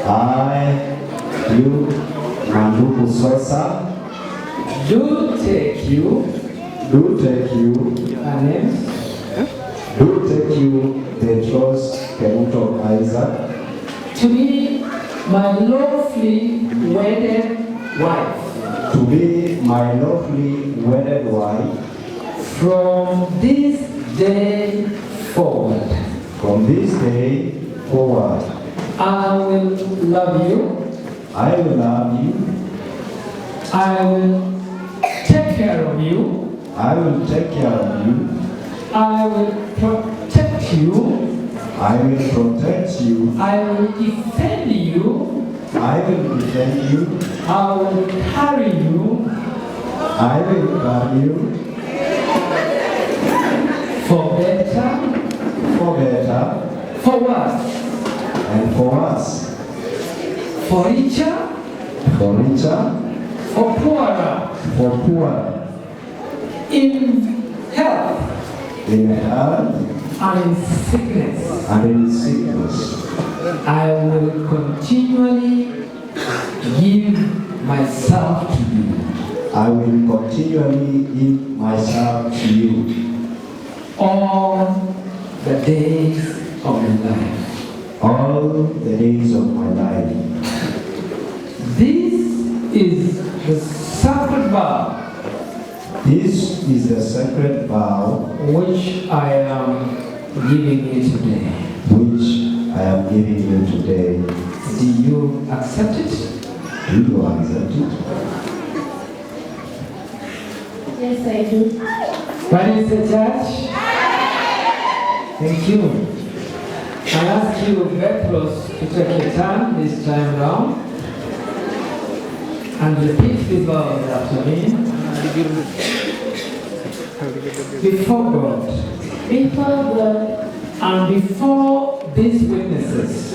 I, you, Manduku Sosa, do take you Petros Kemuto Isaac, to be my lawfully wedded wife. to be my lawfully wedded wife From this day forward, I will love you. I will love you. I will take care of you. I will take care of you. I will protect you. I will protect you. I will defend you. I will defend you. I will carry you. I will carry you. For better, for worse, and for us, for richer, for poorer, in health, and in sickness. I will continually give myself to you. I will continually give myself to you. All the days of my life. All the days of my life. This is the sacred vow. This is the sacred vow which I am giving you today. Which I am giving you today. Do you accept it? Do you accept it? Yes, I do. What is the church? Thank you. I ask you very close to take your turn this time round and repeat the vows after me. Before God, and before these witnesses,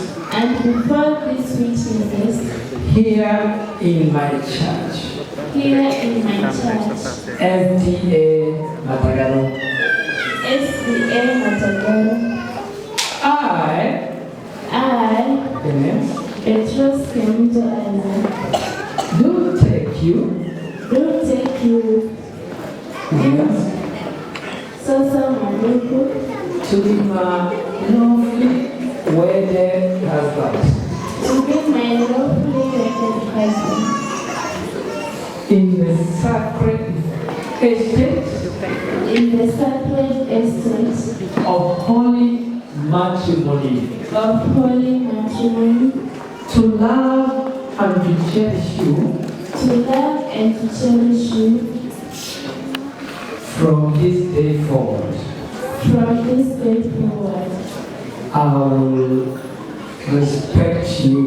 here in my church, SDA Matagaro, I, Petros Kemuto Isaac, do take you, Sosa Manduku, to be my lawfully wedded husband, in the sacred estate, of holy matrimony, to love and to cherish you, from this day forward. I will respect you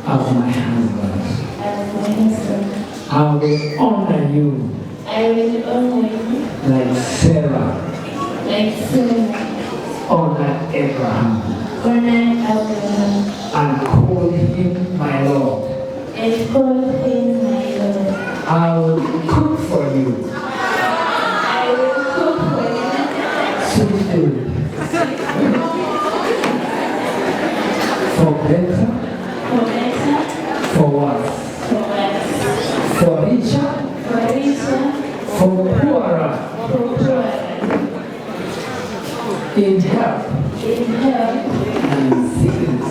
as my husband. I will honor you like Sarah honored Abraham, and call him my Lord. I will cook for you sweet food, for better, for worse, for richer, for poorer, in health and in sickness,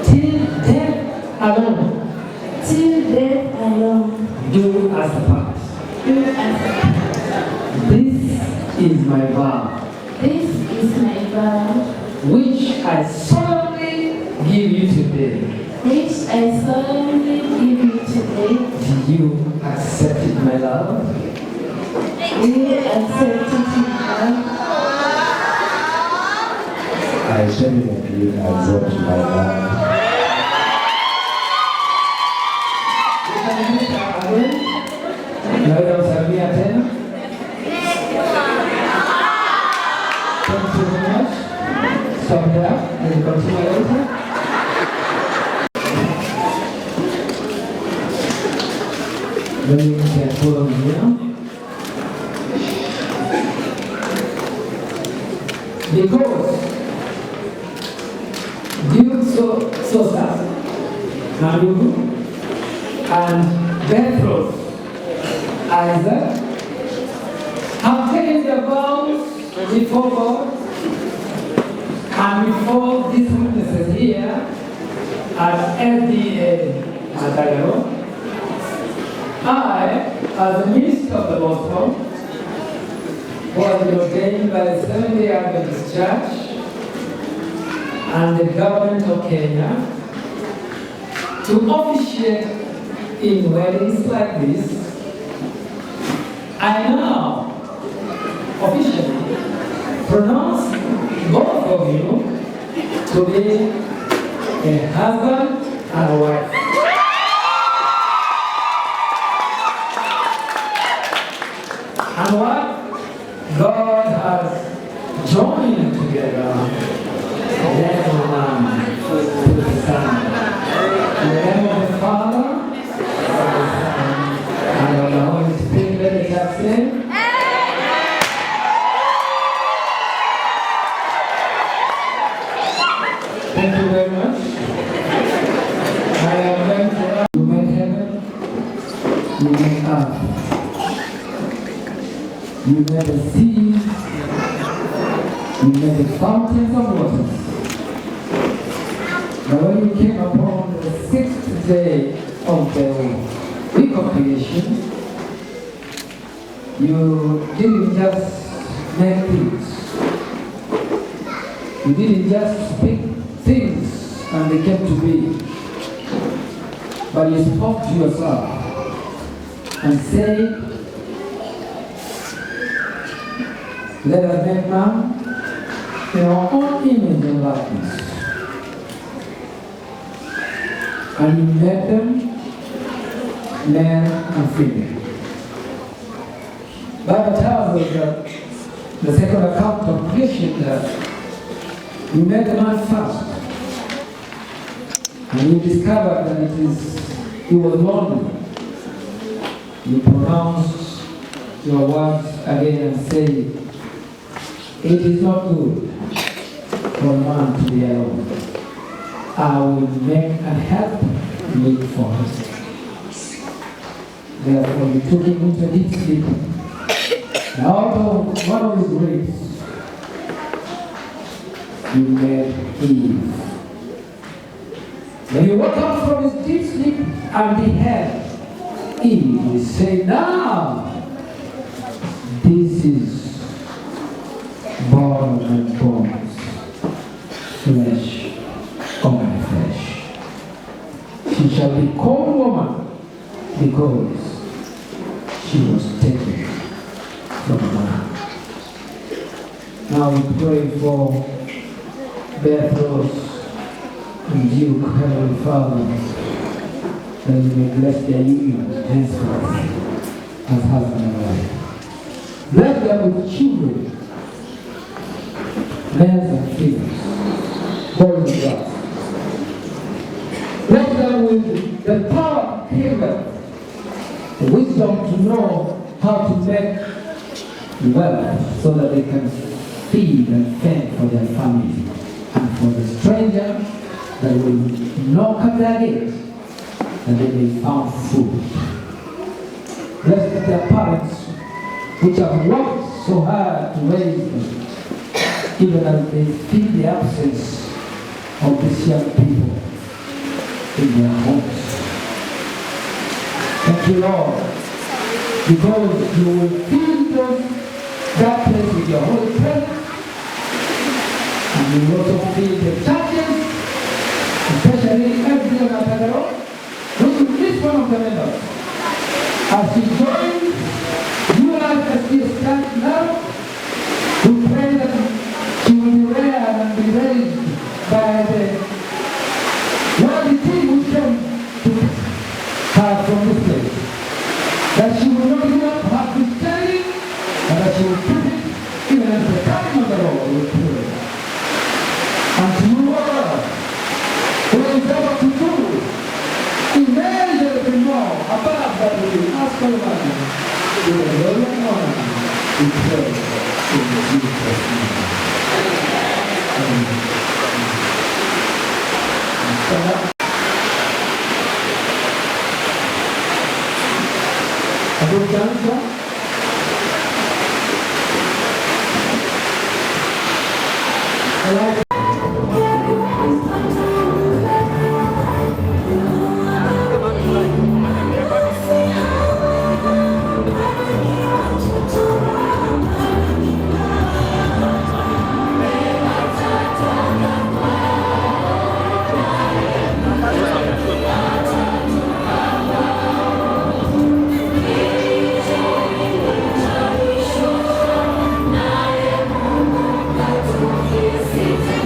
till death alone. Do as part. This is my vow. Which I solemnly give you today. Do you accept it, my love? I genuinely accept my love. Naweza kusalimia tena. Thank you very much. Stop there and continue later. Then you can follow me here. Because Duke Sosa, Narugu, and Petros Isaac have taken their vows before God and before these witnesses here at FDA Matagaro. I, as the minister of the gospel, was ordained by the Seventh-day Adventist Church and the government of Kenya to officiate in weddings like this. I now officially pronounce both of you to be a husband and a wife. And what God has joined together, let no man put asunder. In the name of the Father, and of the Holy Spirit, let us have said. Thank you very much. I am going to ask you made heaven, you made earth, you made the sea, you made the fountains of waters. But when you came upon the sixth day of the week of creation, you didn't just make things. You didn't just speak things and they came to be. But you spoke to yourself and said, let us make man in our own image and likeness. And you made them male and female. Bible tells us that the second account of creation that you made the man first. And you discovered that he was lonely. You pronounced your words again and say, it is not good for man to be alone. I will make and help me for him. Therefore, you took him into deep sleep. And out of one of his grace, you made Eve. When you woke up from his deep sleep and beheld Eve, you say, now, this is bone and bones, flesh of my flesh. She shall be called woman because she was taken from man. Now we pray for Petros and Duke, Heavenly Father, that you may bless their union henceforth as husband and wife. Bless them with children, males and females, boys and girls. Bless them with the power to heal them, the wisdom to know how to make wealth so that they can feed and fend for their family, and for the stranger that will knock at their gate, that they may find food. Bless their parents, which have worked so hard to raise them, even as they feel the absence of these young people in their homes. Thank you, Lord, because you will fill that place with your Holy Presence, and you will also fill the churches, especially every Matagaro, which is this one of the members. As she joins new life as she stands now, we pray that she will be reared and be raised by the worthy team who came to her from this place. That she will not give up her Christianity, and that she will keep it even at the time of the Lord, we pray. And to you, Lord, who is able to do immeasurably more above that we ask for man, with the glory and honor, we pray in Jesus' name. Kianza. Thank you.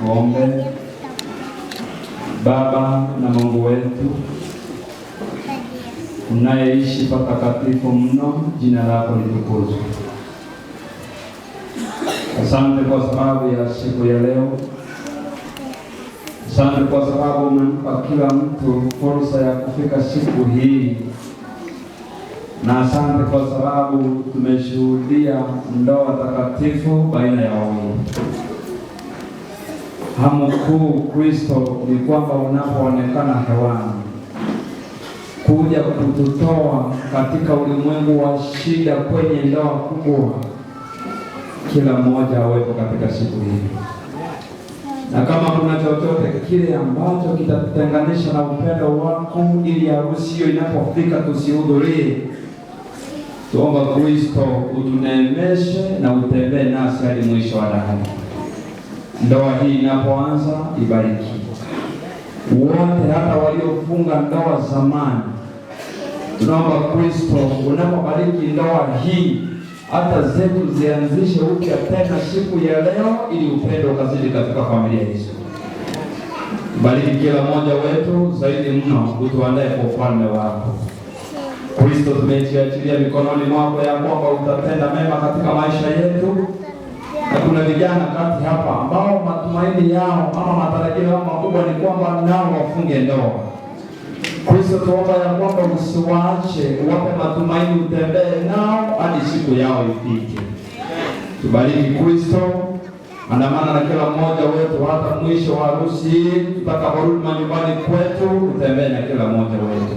Tuombe. Baba na Mungu wetu unayeishi patakatifu mno, jina lako litukuzwe. Asante kwa sababu ya siku ya leo. Asante kwa sababu umempa kila mtu fursa ya kufika siku hii, na asante kwa sababu tumeshuhudia ndoa takatifu baina ya wawili. Hamu kuu Kristo ni kwamba unapoonekana hewani kuja kututoa katika ulimwengu wa shida kwenye ndoa kubwa, kila mmoja awepo katika siku hii. Na kama kuna chochote kile ambacho kitatutenganisha na upendo wako, ili harusi hiyo inapofika tusihudhurie, tuomba Kristo utuneemeshe na utembee nasi hadi mwisho wa dahari. Ndoa hii inapoanza ibariki wote, hata waliofunga ndoa zamani. Tunaomba Kristo unapobariki ndoa hii, hata zetu zianzishe upya tena siku ya leo, ili upendo ukazidi katika familia hizo. Bariki kila mmoja wetu zaidi mno, utuandae kwa ufalme wako. Kristo, tumejiachilia mikononi mwako ya kwamba utatenda mema katika maisha yetu. Na kuna vijana kati hapa ambao matumaini yao ama matarajio yao makubwa ni kwamba nao wafunge ndoa. Kristo, tuomba ya kwamba usiwaache, uwape matumaini, utembee nao hadi siku yao ifike. Tubariki Kristo, andamana na kila mmoja wetu hata mwisho wa harusi hii, tutakaporudi manyumbani kwetu, utembee na kila mmoja wetu.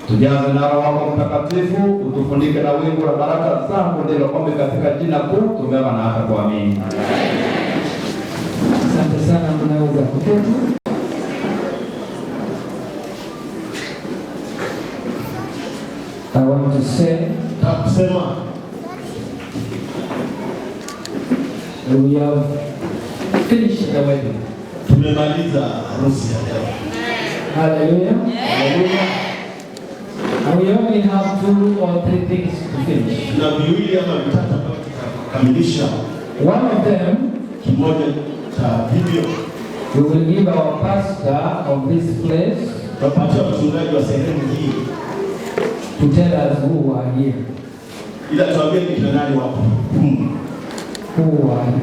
Tujaze na Roho wako Mtakatifu, utufunike na wingu la baraka zako, ndilo ombi katika jina kuu tumeomba na hata kuamini. Asante sana, mnaweza kuketi. I want to say, we have finished the wedding. Tumemaliza harusi ya leo. Hallelujah. Hallelujah. And we only have 2 or 3 things to finish. Na viwili ama vitatu ambavyo tutakamilisha. One of them, kimoja cha hivyo, we will give our pastor of this place, tupatie mchungaji wa sehemu hii, to tell us who are here. Ila tuambie ni kina nani wapo.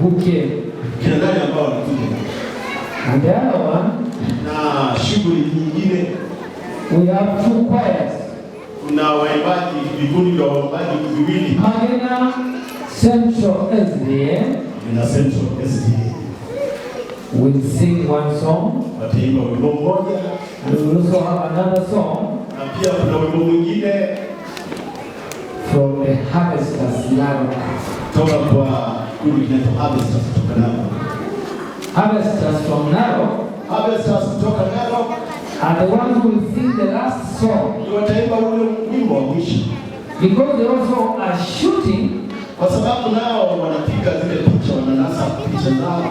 Who came. Kina nani ambao walikuja. And the other one, na shughuli nyingine, we have 2 choirs. Kuna waimbaji, vikundi vya waimbaji viwili. Magina Central SDA. Na Central SDA will sing one song. Wataimba wimbo mmoja. And we will also have another song. Na pia kuna wimbo mwingine from the Harvesters Narok. Toka kwa kundi la Harvesters kutoka Narok. Harvesters from Narok. Harvesters kutoka Narok are the ones who will sing the last song. Wataimba ule wimbo wa mwisho. Because they also are shooting. Kwa sababu nao wanapiga zile picha, wananasa picha zao.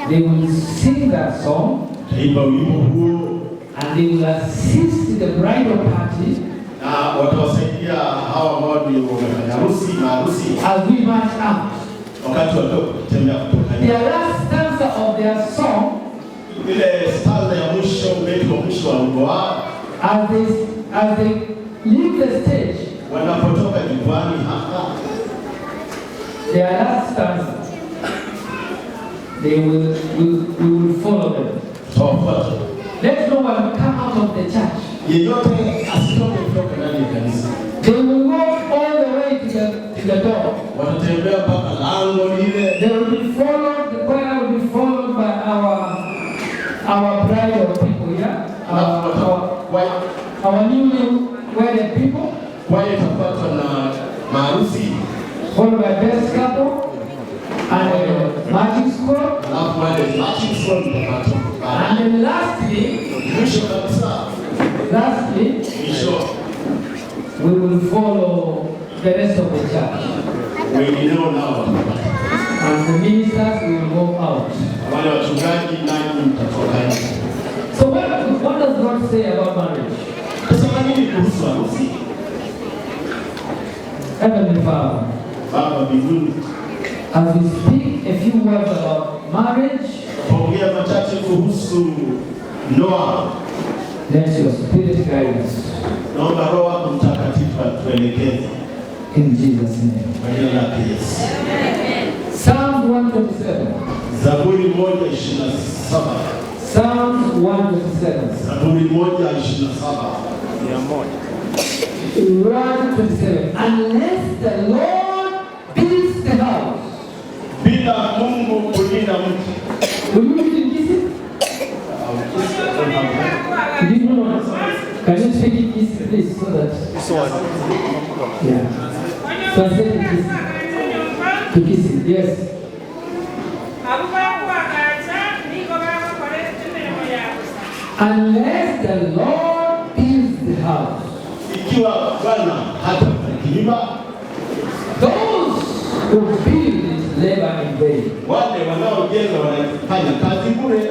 They will sing that song. Wataimba wimbo huo. And they will assist the bridal party. Na watawasaidia hawa ambao ni wamefanya harusi na harusi. As we march out. Wakati watotembea kutoka nje. The last stanza of their song. Ile stanza ya mwisho, mbele wa mwisho wa wimbo wao. As they leave the stage. Wanapotoka jukwani hapa. Their last stanza. We will follow them. Let no one come out of the church. Yeyote asitoke kutoka ndani ya kanisa. They will walk all the way to the door. Watatembea mpaka lango lile. They will be followed. The choir will be followed by our bridal people here. Our newly wedded people. Choir itafuatwa na maharusi. Followed by best couple. And magic squad. And then lastly, we will follow the rest of the church. And the ministers will go out. So what does God say about marriage? Heavenly Father, as we speak a few words about marriage. Ongea machache kuhusu ndoa. Let your spirit guide us. Naomba Roho wako Mtakatifu atuelekeze. In Jesus' name. Kwa jina la Yesu. Psalm 127. Zaburi 127. Psalm 127. Zaburi 127. 127. Unless the Lord builds the house, bila Mungu kulinda mtu. Will you read this? Can you speak in this, please, so that? Yeah. Translate it, please. To kiss it, yes. Unless the Lord builds the house, ikiwa Bwana hatabariki nyumba, those who build it labor in vain. Wale wanaojenga wanafanya kazi bure.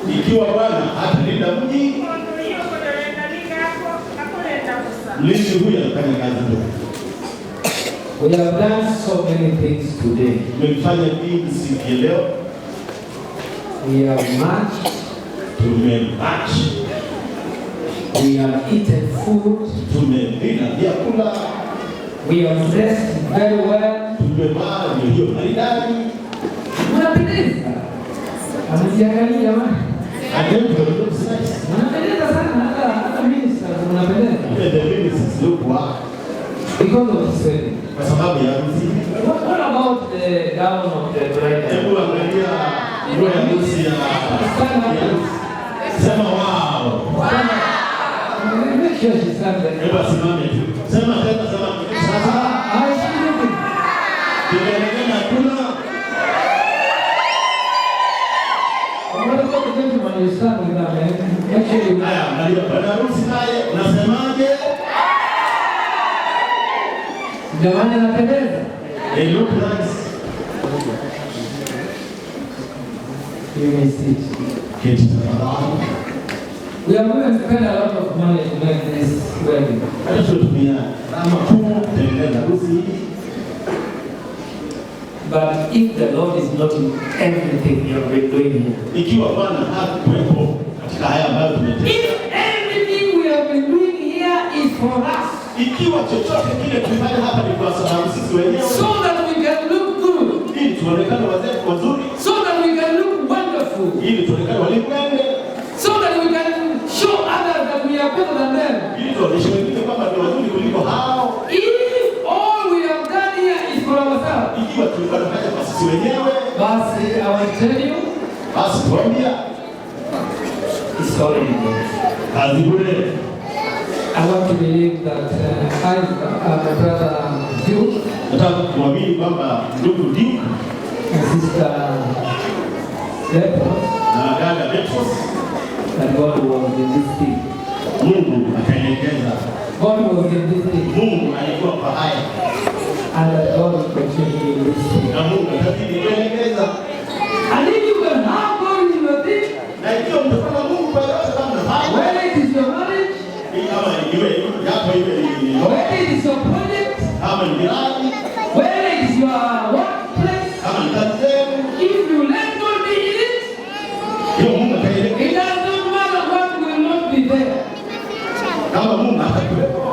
Ikiwa Bwana hatalinda mji, mlinzi huyu anafanya kazi bure. We have done so many things today. Tumefanya vingi siku ya leo. We have marched. Tumemarch. We have eaten food. Tumevila vyakula. We have dressed very well. Tumevaa hiyo maridadi. Mnapendeza. Amesiangalia jamani. Mnapendeza sana hata minister mnapendeza. The ministers look wow. Because of this wedding. Kwa sababu ya harusi. What about the gown of the bride? Hebu angalia nguo ya harusi ya sema wow. Make sure she stands there. Hebu asimame tu. Sema tena sema sasa. Kimelekea kuna. What about the gentleman you stand with them? Actually, haya angalia bwana harusi naye unasemaje? Jamani anapendeza. They look nice. You may sit. Keti tafadhali. We are going to spend a lot of money to make this wedding. Hata tutumia kama kutengeneza harusi hii. But if the Lord is not in everything you have been doing here, ikiwa Bwana hakuwepo katika haya ambayo tumetenda, if everything we have been doing here is for us, ikiwa chochote kile tulifanya hapa ni kwa sababu sisi wenyewe, so that we can look good, ili tuonekane wazuri, so that we can look wonderful, ili tuonekane walimwende, so that we can show others that we are better than them, ili tuonyeshe wengine kwamba ni wazuri kuliko hao. If all we have done here is for ourselves, ikiwa tulikuwa tunafanya kwa sisi wenyewe, basi I will tell you, basi tuambia it's all in God. Kazi bure. I want to believe that my brother Duke, nataka kuamini kwamba ndugu Duke and sister Lepros, na dada Lepros, that God was in this thing. Mungu akaelekeza. God was in this thing. Mungu alikuwa kwa haya. And that God will continue in this thing. Na Mungu atazidi kuelekeza. And if you can have God in your thing, na ikiwa mtafanya Mungu kwa yote kama mnafanya, whether it is your marriage, kama iwe yako iwe ni whether it is your project, kama ni miradi, whether it is your workplace, kama ni kazi zenu, if you let God be in it, Mungu ataelekeza. It does not matter what will not be there. Kama Mungu atakuwepo,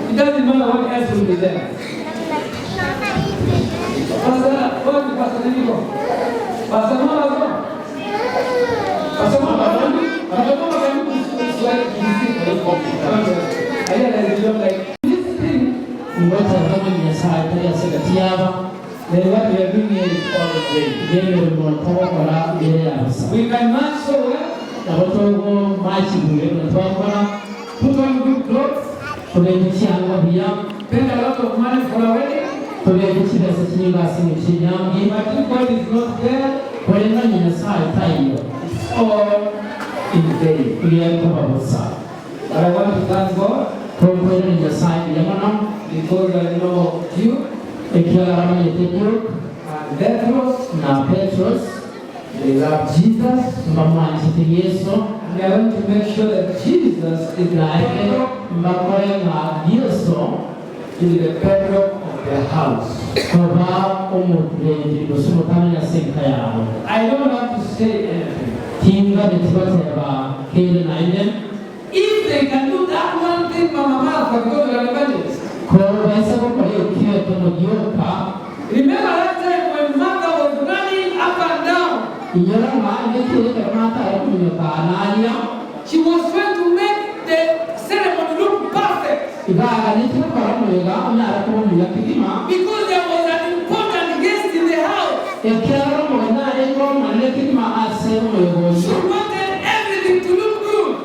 it doesn't matter what else will be there. Pastor, what is Pastor Nico? Pastor Mama, Pastor Mama, Pastor Mama, What are doing is high players at Tiava. Then what we are doing here is all great. Then we will talk about the answer. We can match so well. The photo matching will talk about. Put on good clothes. To the Chiang here. Spend a lot of money for a wedding. To the Chiang Sasinigas in Chiang. If I think God is not there, when I'm in a side time, it's all in vain. We are covered. But I want to thank God. From in the side, because I know you, and Petros, now Petros, they love Jesus, Mama and we are going to make sure that Jesus is the Pedro, Mama is the Pedro of the house. I don't have to say anything. If they can do that one thing, Mama Martha, because you're an evangelist. Remember that time when Martha was running up and down? She was trying to make the ceremony look perfect. Because there was an important guest in the house. She wanted everything to look good.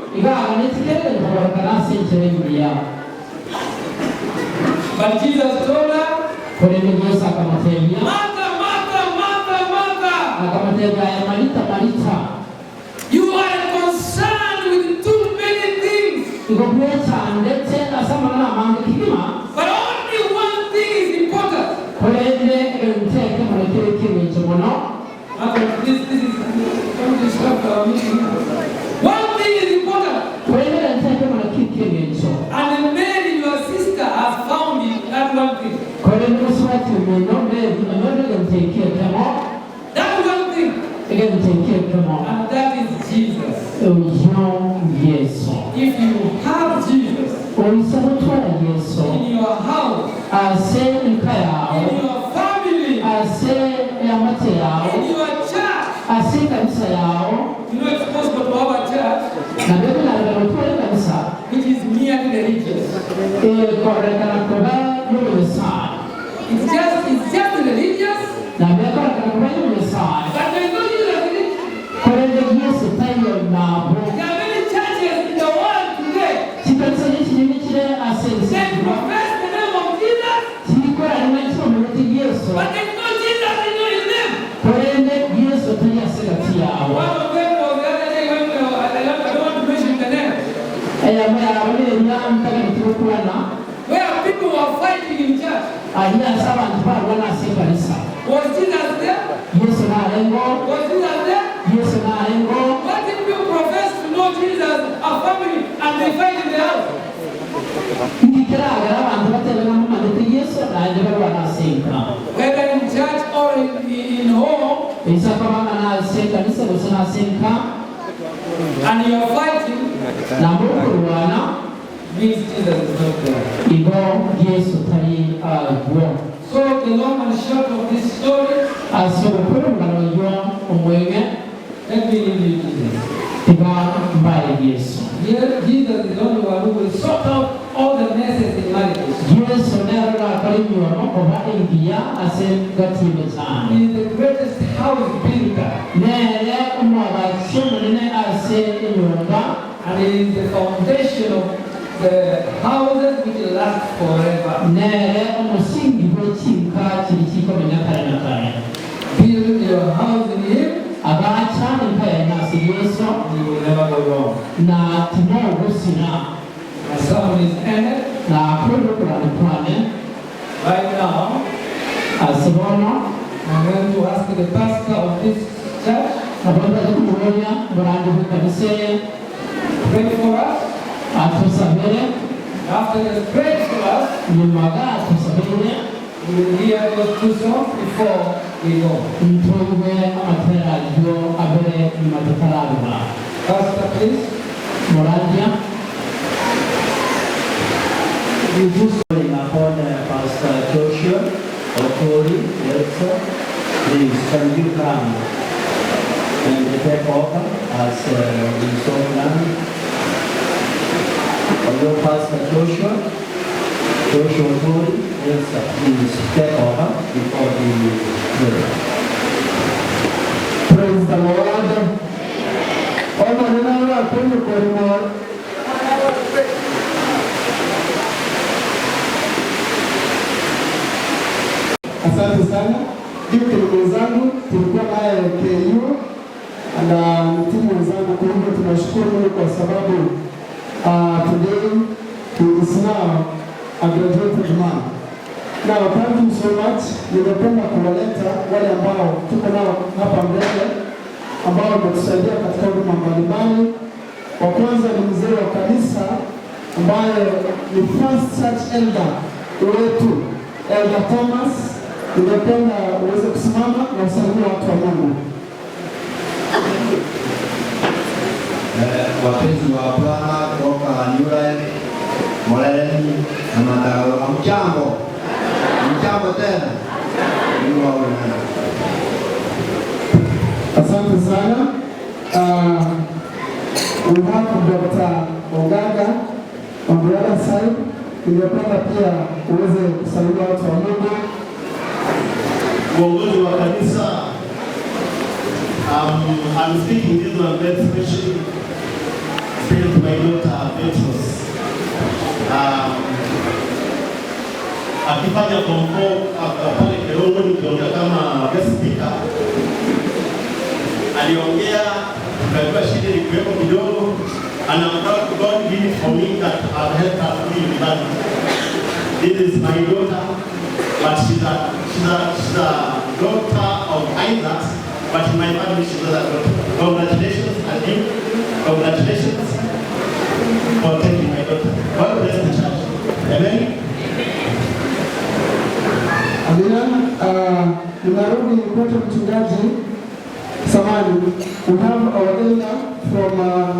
But Jesus told her, Martha, Martha, Martha, Martha, you are concerned with too many things. But only one thing is important. One thing is important. And the man in your sister has found it, that one thing. That one thing. And that is Jesus. If you have Jesus in your house, in your family, in your church, you know it's possible to have a church which is near to the religious. It's just the religious, but there is no Jesus in it. There are many churches in the world today. They profess the name of Jesus, but there is no Jesus in them. One of them was the other day when I don't want to mention the name, where people were fighting in church. Was Jesus there? Was Jesus there? What if you profess to know Jesus, a family, and they fight in the house? Whether in church or in home, and you are fighting, means Jesus is not there. So the long and short of this story, let me leave you to this. Here, Jesus is the only one who will sort out all the messes in marriages. He is the greatest house builder. And he is the foundation of the houses which last forever. Build your house in him, you will never go wrong. My sermon is ended. Right now, I'm going to ask the pastor of this church to pray for us. After they pray for us, we will hear those two songs before we go. Pastor, please. We just calling upon Pastor Joshua Okori, Elsa. Please, can you come and take over as the song? Hello, Pastor Joshua Okori, Elsa. Please take over before the prayer. Praise the Lord. Asante sana. Ndio ndugu zangu, tulikuwa naye KU na timu zangu, kwa hivyo tunashukuru Mungu kwa sababu today is now a graduated man. Now thank you so much. Nimependa kuwaleta wale ambao tuko nao hapa mbele ambao wametusaidia katika huduma mbalimbali. Wa kwanza ni mzee wa kanisa ambaye ni first church elder wetu Elder Thomas, ningependa uweze kusimama na usalimie watu wa Mungu. Wapenzi wa Bwana kutoka Nyureni, Moreni na Matao. Mchambo tena. Asante sana. We have Dr. Ogaga on the other side. Ningependa pia uweze kusalimia watu wa Mungu. Uongozi wa kanisa, I'm speaking this one very specially to my daughter Petros. Akifanya konko pale Kerogo nikiongea kama guest speaker, aliongea tukajua shida ni kuwepo kidogo, and I'm proud God did it for me that I've helped her to be that. This is my daughter, but she's a daughter of Isaac, but in my family she's not a daughter. Congratulations, and you, congratulations for taking my daughter. God bless the church. Amen. Amina. Tunarudi kwetu mchungaji Samani. We have our elder from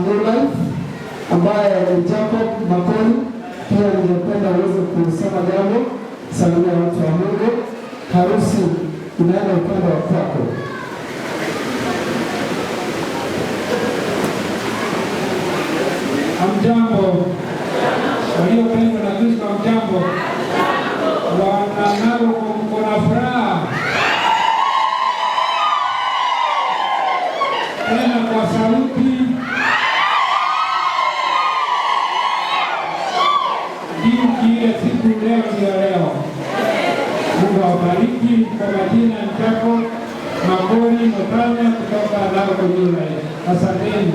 New Life ambaye ni Jacob Makoni. Pia ningependa uweze kusema jambo, salimia watu wa Mungu. Harusi inaenda upande wa kwako. Hamjambo. Waliopendwa na Kristo, hamjambo. Wananaro kuna furaha. Tena kwa sauti. Ile siku leo ndio leo. Mungu awabariki. Kwa majina ni Jacob Makoni Motanya kutoka Narok Nyura. Asanteni.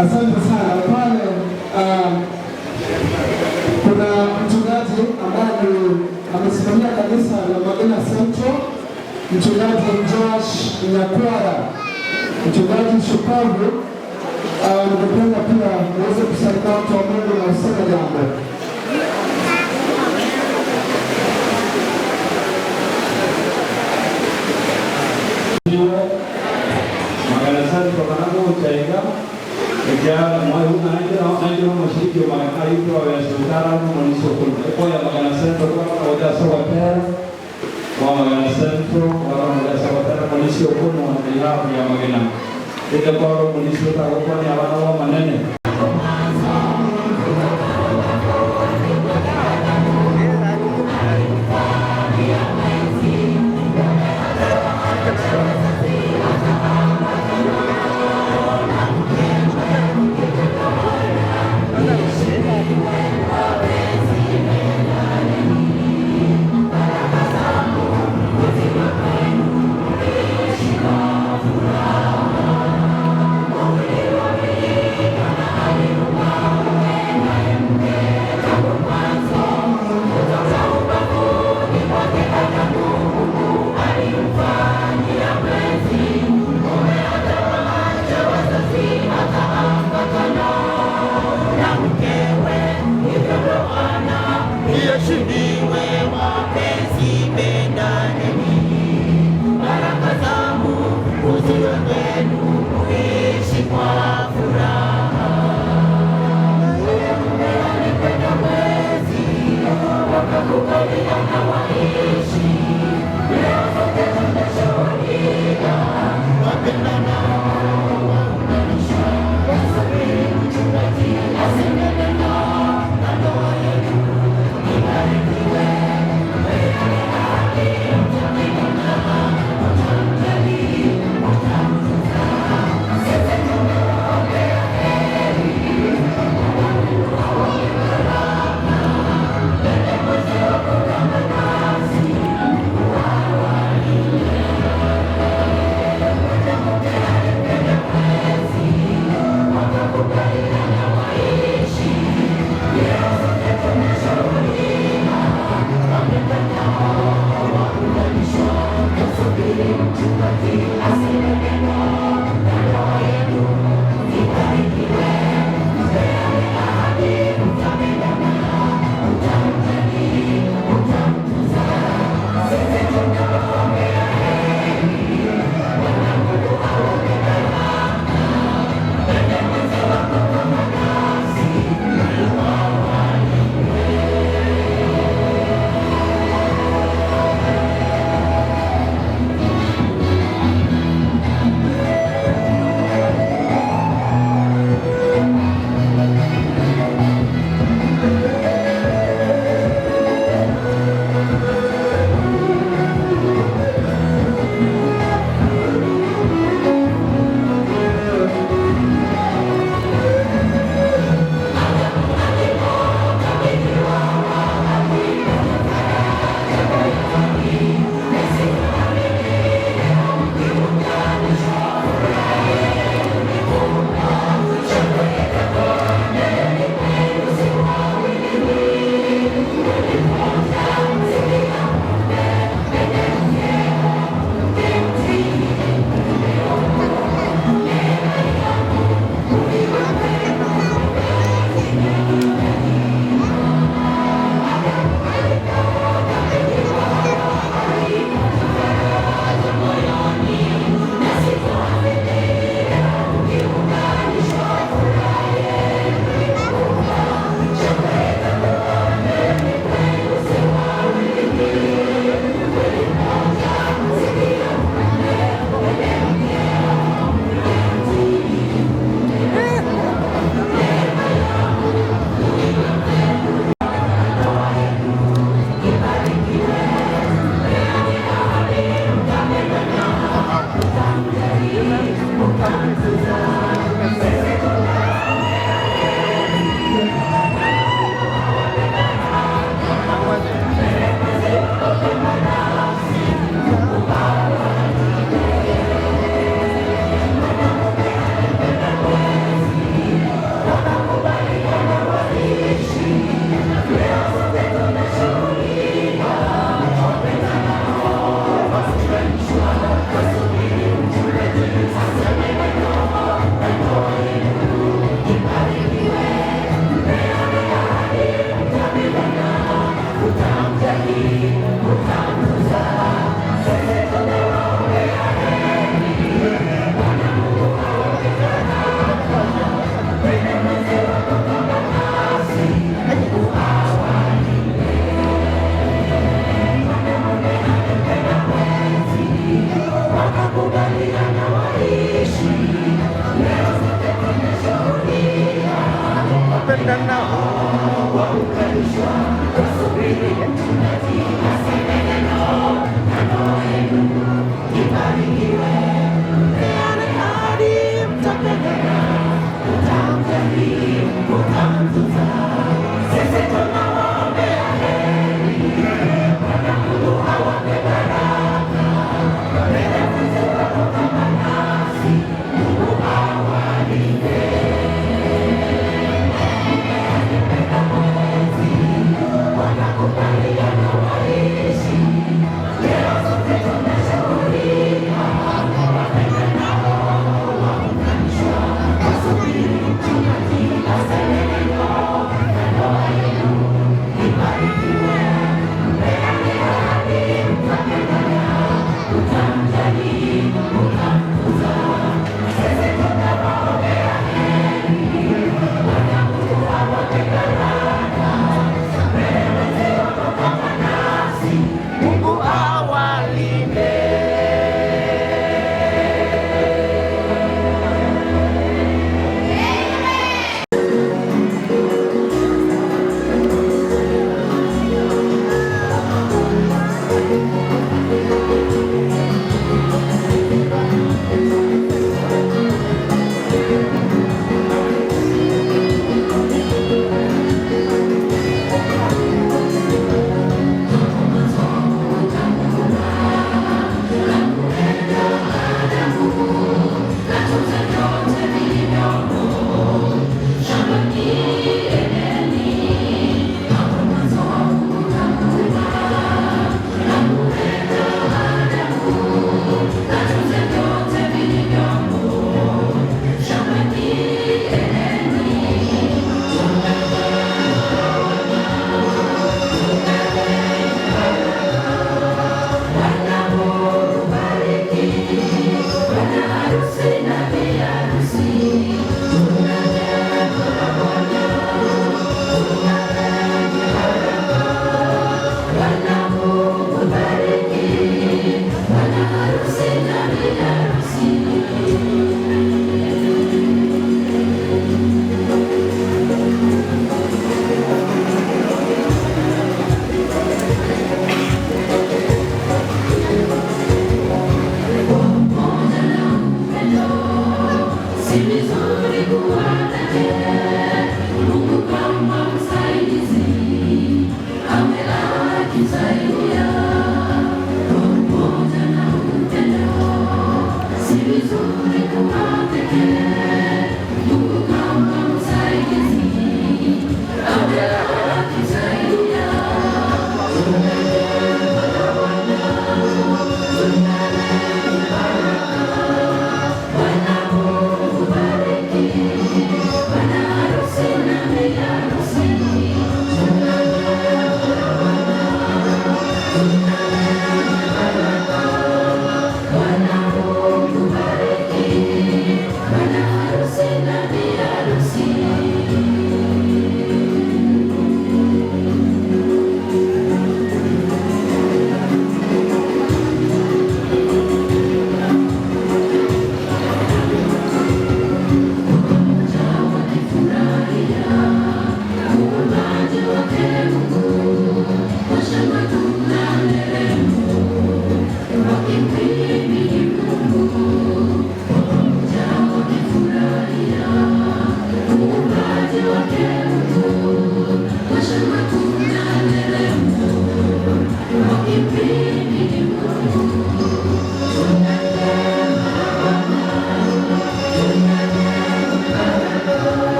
Asante sana. Pale kuna mchungaji ambaye amesimamia kanisa la Magina Central, mchungaji Josh Nyakwara, mchungaji shupavu. Ningependa pia uweze kusalimia watu wa Mungu na useme jambo. Magana sana kwa kanako chaiga ya mwayu na mashiriki wa makaibu wa yasutara na mnisoko kwa ya Magana Central kwa oda sawa tera wa Magana Central wa oda sawa tera mnisoko na behalf ya Magana ile kwa mnisoko kwa ni abana wa manene.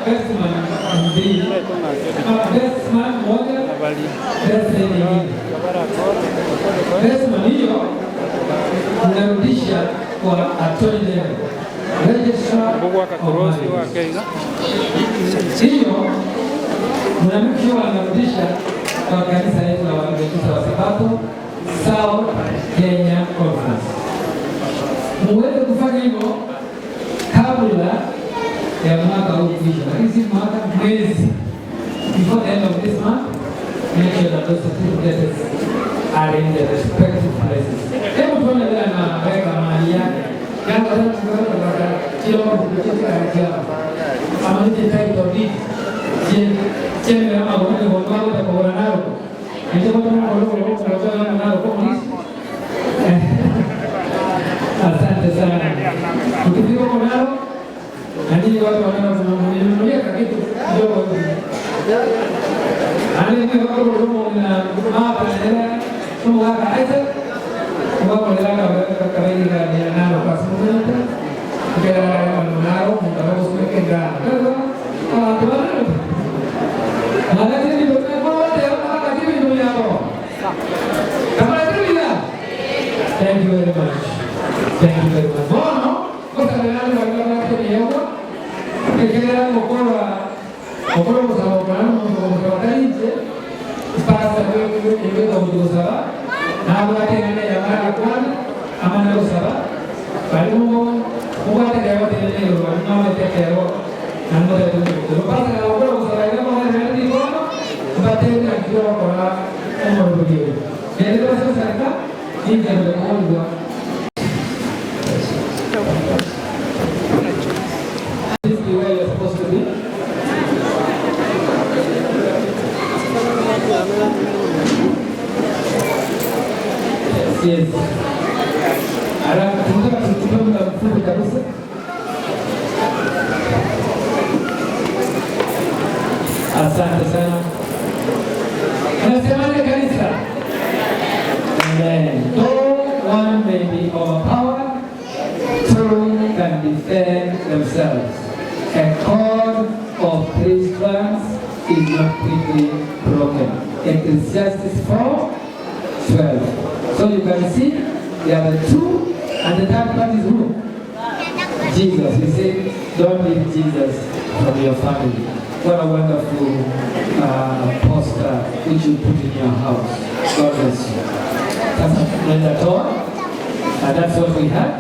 best man mbili. Desman moja, Desman nyingine. Desman hiyo unarudisha kwa attorney general, registrar of marriages. Hiyo mwanamke anarudisha kwa kanisa letu la Waadventista wa Sabato South Kenya Conference. Muweze kufanya hivyo kabla ya mwaka huu kuisha, lakini si mwaka, mwezi. Before the end of this month, make sure that those certificates are in the respective places. Hebu tuone vile anaweka mahali yake. Kama tunataka kila mtu kucheza katika ama ni title deed. Cheme ama wale wao watakuwa nao. Ndio kwa maana wao nao kwa polisi. Asante sana. Ukifika kwa nao na nini watu wananunulia kitu kidogo hivi. Ani ndio kwa roho na hapa ndio tunaga aisa kwa kwa ndio kawaida ni nalo kwa sababu ndio nalo mtaro usiweke ndani. Kwa sababu Malaki ni kwa wote hapa hivi ndio yao. Kama ndio. Thank you very much. Thank you very much. Bueno, pues adelante la que llevo. Que queda okora musaba como trabajaste. Pasa que yo usaba. Nada que me llamara cuál, amana usaba. Pero como te llevo de dinero, no me te quiero. Ando de todo. Lo pasa que okora usaba ya como de dinero. Bate na kiyo okora como lo digo. ¿Qué le pasa acá? Y que lo pongo. This is where you're supposed to be. Yes. Ahora tunataka tuchukue muda mfupi kabisa. Asante sana. Anasemaje kanisa? Amen. Though one may be overpowered, two can defend themselves. A cord of 3 strands is not quickly broken. Ecclesiastes 4:12. So you can see there are the two, and the third part is who? Jesus. He said, don't leave Jesus from your family. What a wonderful poster which you put in your house. God bless you. That's all. And that's what we have.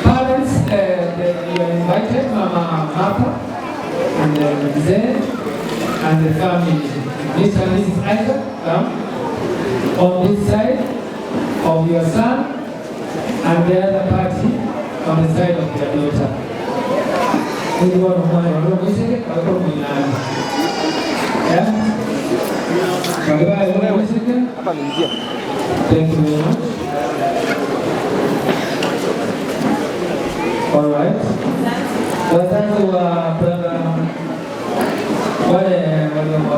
Parents, you are invited, Mama Martha, and Zen, and the family. Mr. and Mrs. Isaac, come on this side of your son, and the other party on the side of your daughter. Anyone who wants to go visit it, I'll go with you. Yeah? Thank you very much. All right. Wazazi wa brother wale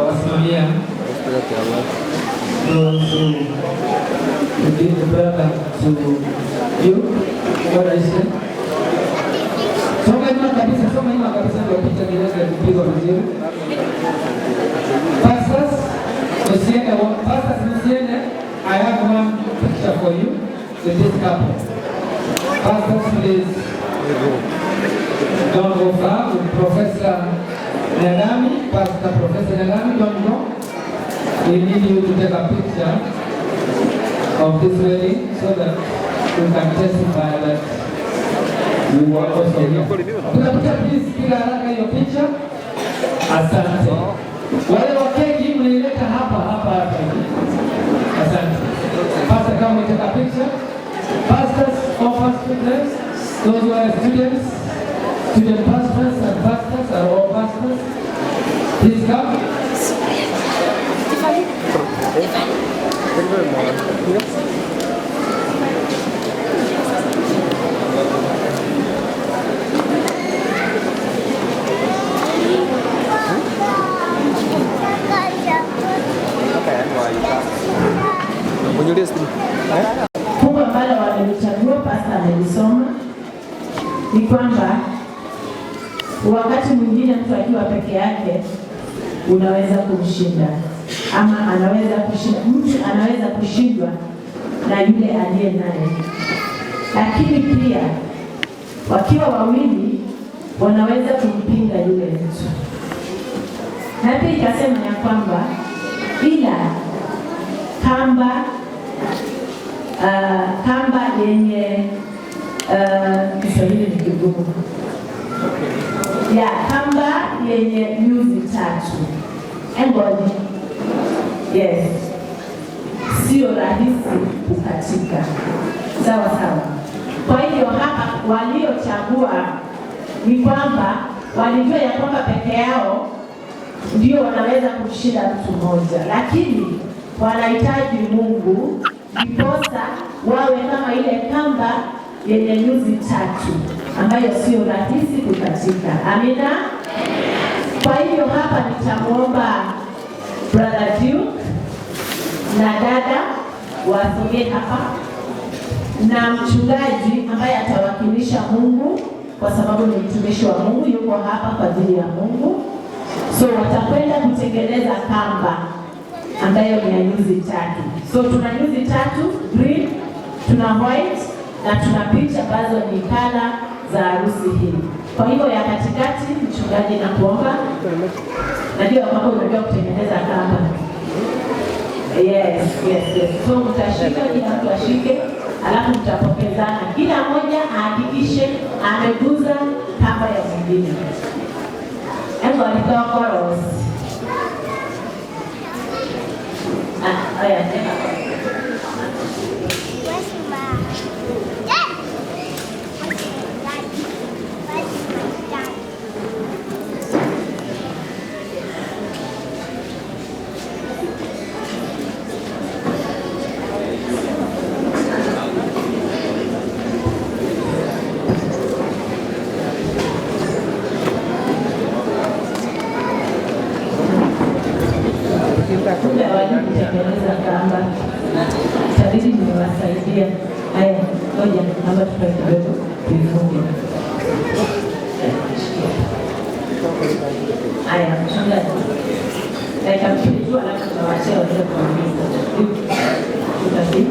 wasimamia to give the brother to you. What I said. Soma ima kabisa ndio picha niweze kupigwa vizuri. Pastors, I have one picture for you with this couple. Pastors, please don't go far with Professor Nagami. Pastor Professor Nagami, don't go. We need you to take a picture of this wedding so that we can testify that you were also here. Please piga haraka hiyo picha. Asante. Wale wa keki mlileta hapa. Asante. Pastor, come and take a picture. Pastors, all pastors, those who are students, student pastors and pastors are all pastors. Please come. Fungu ambalo wamelichagua pasta amelisoma ni kwamba wakati mwingine mtu akiwa peke yake unaweza kumshinda, ama anaweza kushinda, mtu anaweza kushindwa na yule aliye naye. Lakini pia wakiwa wawili wanaweza kumpinga yule mtu. Na pia ikasema ya kwamba ila kamba yenye Kiswahili ni kigumu. Ya kamba yenye nyuzi 3. Engoli. Yes. Sio rahisi kukatika. Sawa sawa. Kwa hiyo hapa waliochagua ni kwamba walijua ya kwamba peke yao ndio wanaweza kumshinda mtu mmoja, lakini wanahitaji Mungu ndiposa wawe kama ile kamba yenye nyuzi 3 ambayo sio rahisi kukatika. Amina. Kwa hiyo hapa nitamuomba Brother Duke na dada wasogee hapa na mchungaji ambaye atawakilisha Mungu kwa sababu ni mtumishi wa Mungu, yuko hapa kwa ajili ya Mungu. So watakwenda kutengeneza kamba ambayo ni ya nyuzi 3. So tuna nyuzi 3, green, tuna white na tuna picha ambazo ni kala za harusi hii. Kwa hivyo ya katikati, mchungaji na kuomba. Najua kwamba unajua kutengeneza kamba. Yes. So mtashika, kila mtu ashike, alafu mtapokezana. Kila mmoja ahakikishe ameguza kamba ya mwingine. Hebu alitoa chorus. Haya tena. Kutengeneza kamba tabidi nimewasaidia. Haya, ngoja kamba tupa kidogo tuifunge. Haya, mchungaji dakika mbili tu, alafu tunawachia waweze kuuliza. Tutazi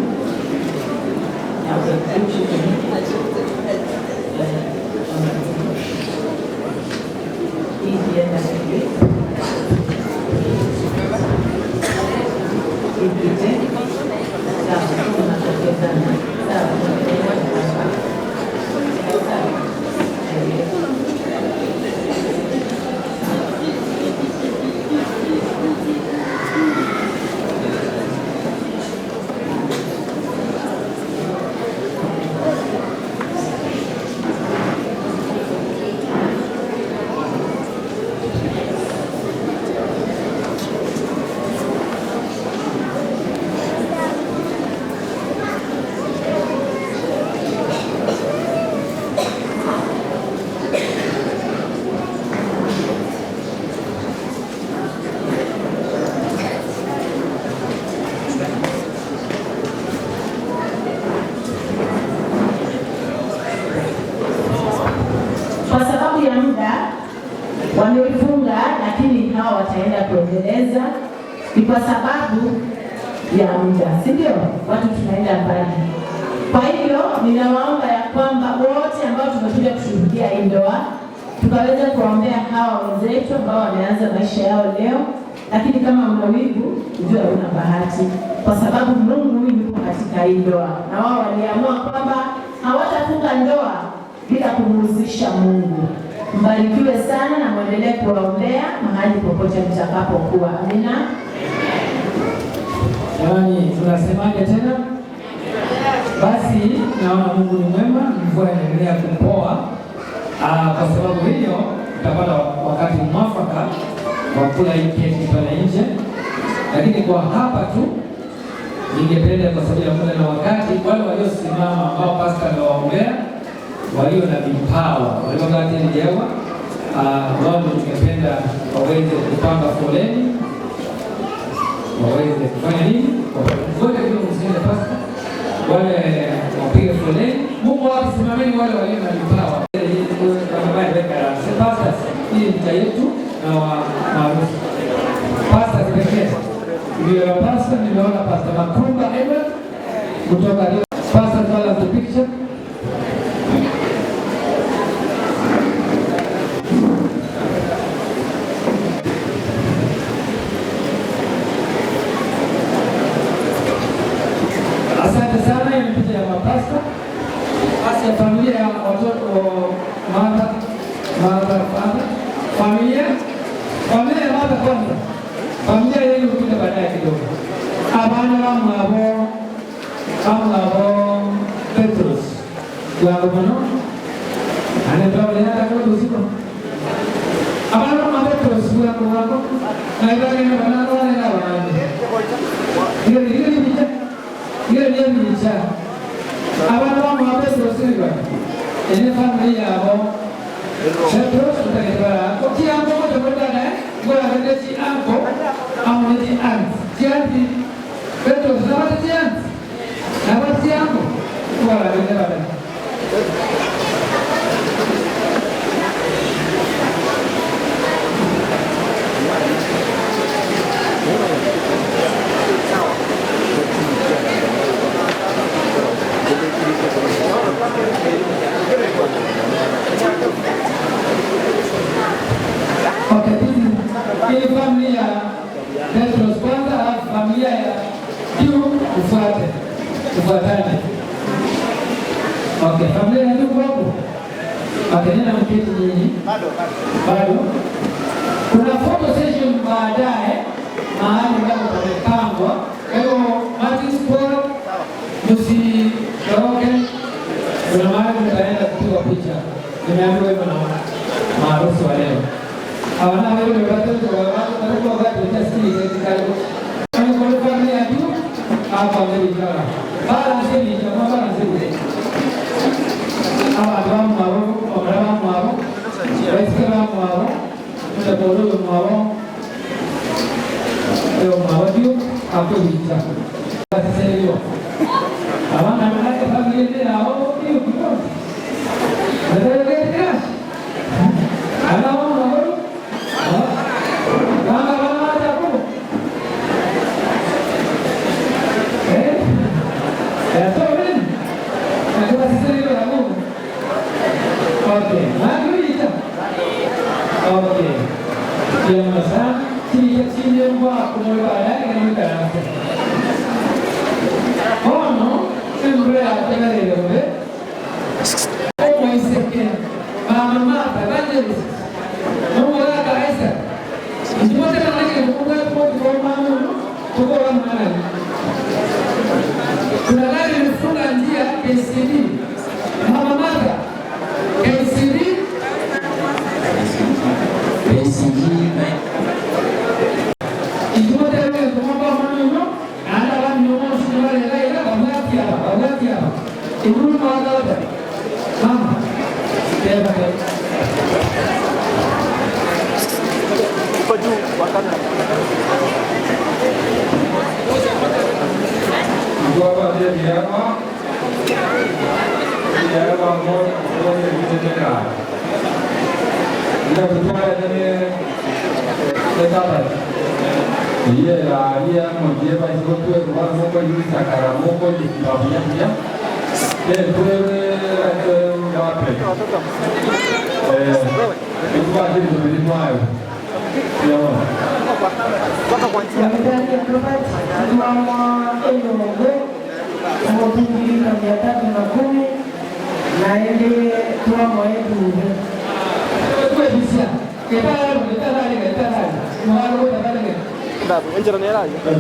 wamefunga, lakini hawa wataenda kuendeleza. Ni kwa sababu ya muda, si ndio? Watu tunaenda mbali. Kwa hivyo ninawaomba ya kwamba wote ambao tumekuja kushuhudia hii ndoa tukaweza kuombea hawa wenzetu ambao wameanza maisha yao leo, lakini kama una wivu ujue una bahati, kwa sababu Mungu yuko katika hii ndoa, na wao waliamua kwamba hawatafunga ndoa bila kumhusisha Mungu. Mbarikiwe sana na muendelee kuombea mahali popote mtakapokuwa. Amina. Jamani, tunasemaje tena? Basi naona Mungu ni mwema, mvua inaendelea kupoa. Kwa sababu hiyo tutapata wakati mwafaka wa kula hii keki pale nje, lakini kwa hapa tu ningependa, kwa sababu ya muda na wakati, wale waliosimama ambao pastor anawaombea, walio na vipawa waliogatiliwa, wao tungependa waweze kupanga foleni, waweze kufanya nini? Wote ndio msiende pastor, wale wapige foleni. Mungu wasimameni wale walio na vipawa. karasi. Pastors, hii ni yetu na maarufu. Pastors pekee. Ndio pastor nimeona Pastor Makumba Edward kutoka Rio. Pastors wala the picture. Asante sana, hii ni picha ya mapasta. Basi ya familia ya watoto mother, father, familia ya mother kwanza. Familia yenu kuja baadaye kidogo. Abana wamwabo Petrus. Wango mano. Anaendelea hata kwa usiku. Abana wamwabo Petrus wango. Na ibada ni bana wale na wana. Ile ni picha. Abana wamwabo Petrus ni bana. Ene familia yao. Petrus utaelewa. Kwa kiambo kwa baadaye. Kwa hadithi anko amwezi anti. Jianti. Petrus na jianti. Na basi yangu kwa baadaye. Hii familia ya Petrus kwanza, familia ya juu ufuatane. Okay, familia ya juu hapo. Nena mketi nyinyi. Bado. Kuna photo session baadaye mahali ambapo pamepangwa. Kwa hiyo Martin Sport msitoroke. Kuna mahali mtaenda kupiga picha. Nimeambiwa hivyo na maarufu wa leo. Awana wewe watoto wa watu kwa wakati utasiri katika kwa familia ya juu hapa Amerika. Balance ni jamaa balance ni. Hawa ndio maro. Wewe maro. Mtabolo maro. Leo maro juu hapo hicha. Sasa leo. Awana mnaka familia ya hao hiyo kidogo. Ndio kile. Ana yang masa sini yang buat penularan yang kita oh no sempre ada yang ada oh my second mama bagaimana mau ada kaisa semua orang lagi bukan mama tuh orang mana kuna gari lifunga njia KCD mama mata KCD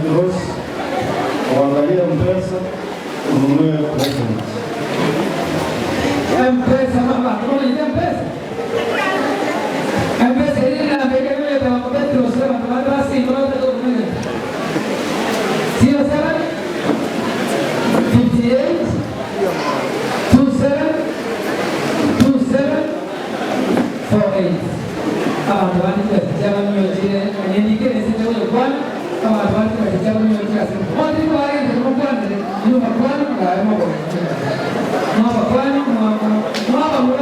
terus kuangalia M-Pesa ununue present. M-Pesa mama, unaona M-Pesa? M-Pesa ile inategemea kwa Petro sema kama basi unaona document. Sio sana? 58 27 kama tuani kwa jamaa mmoja aniandike sisi leo kwa kama tuani kwa jamaa mmoja sasa wote kwa yeye ndio kwa ndio ndio kwa kwa mambo mama kwa mama mama mama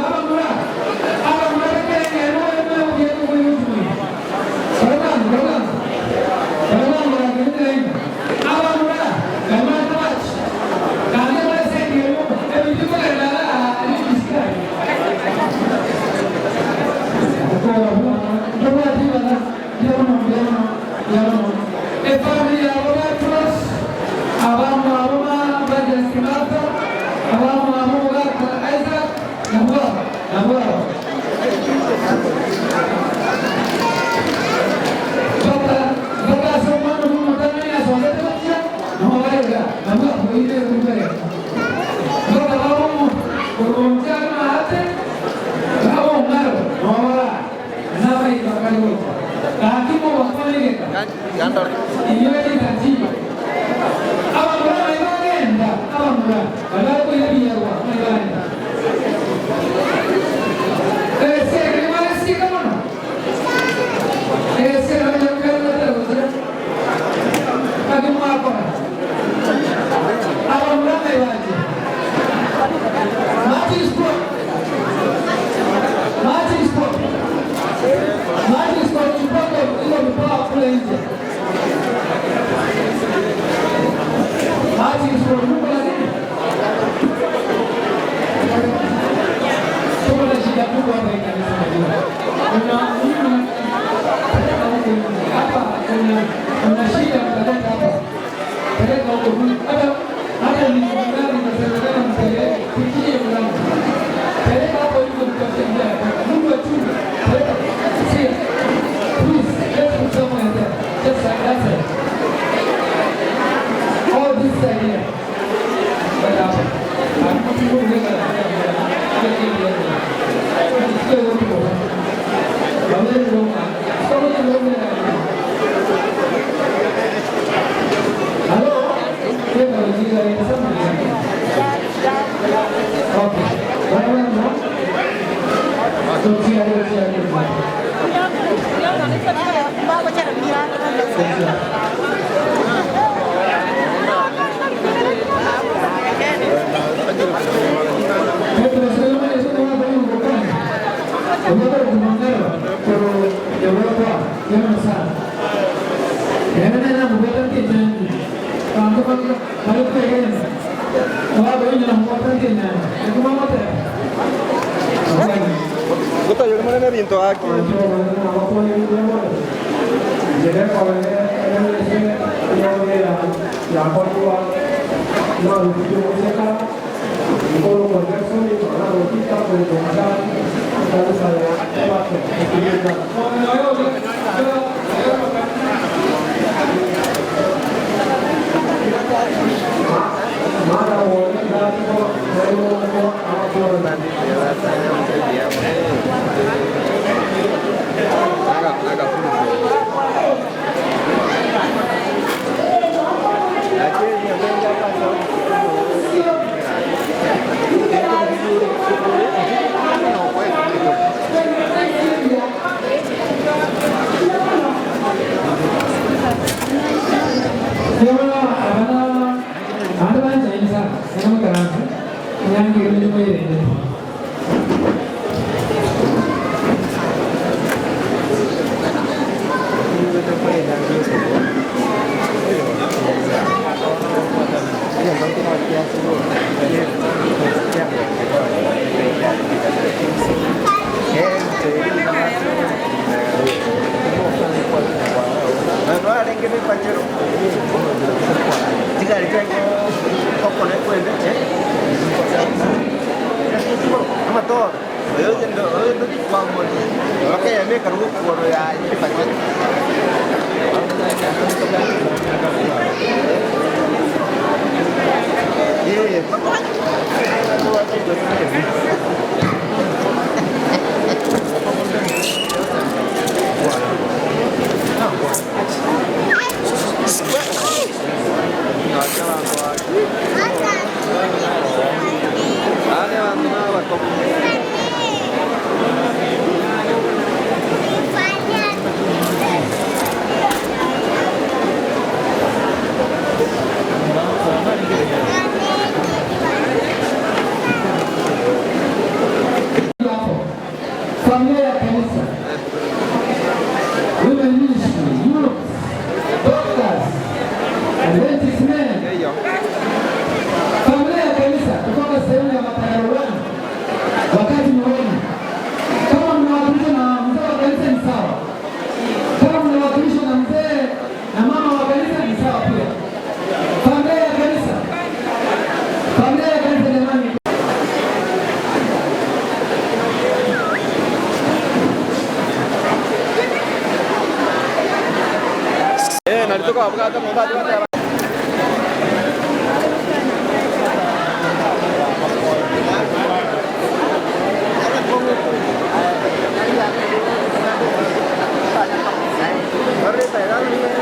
Corre,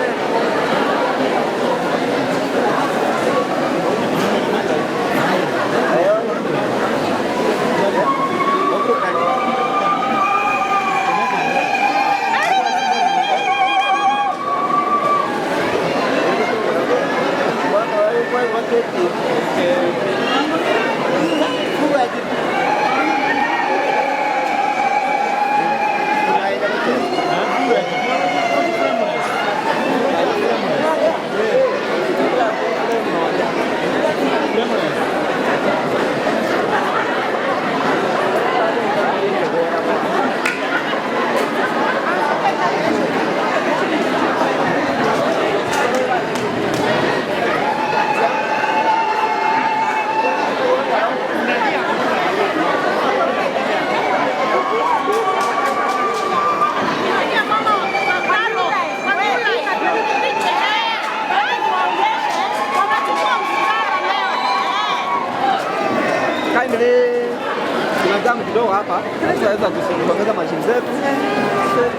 kuna jamu kidogo hapa, tunaweza kusogeza mashine zetu,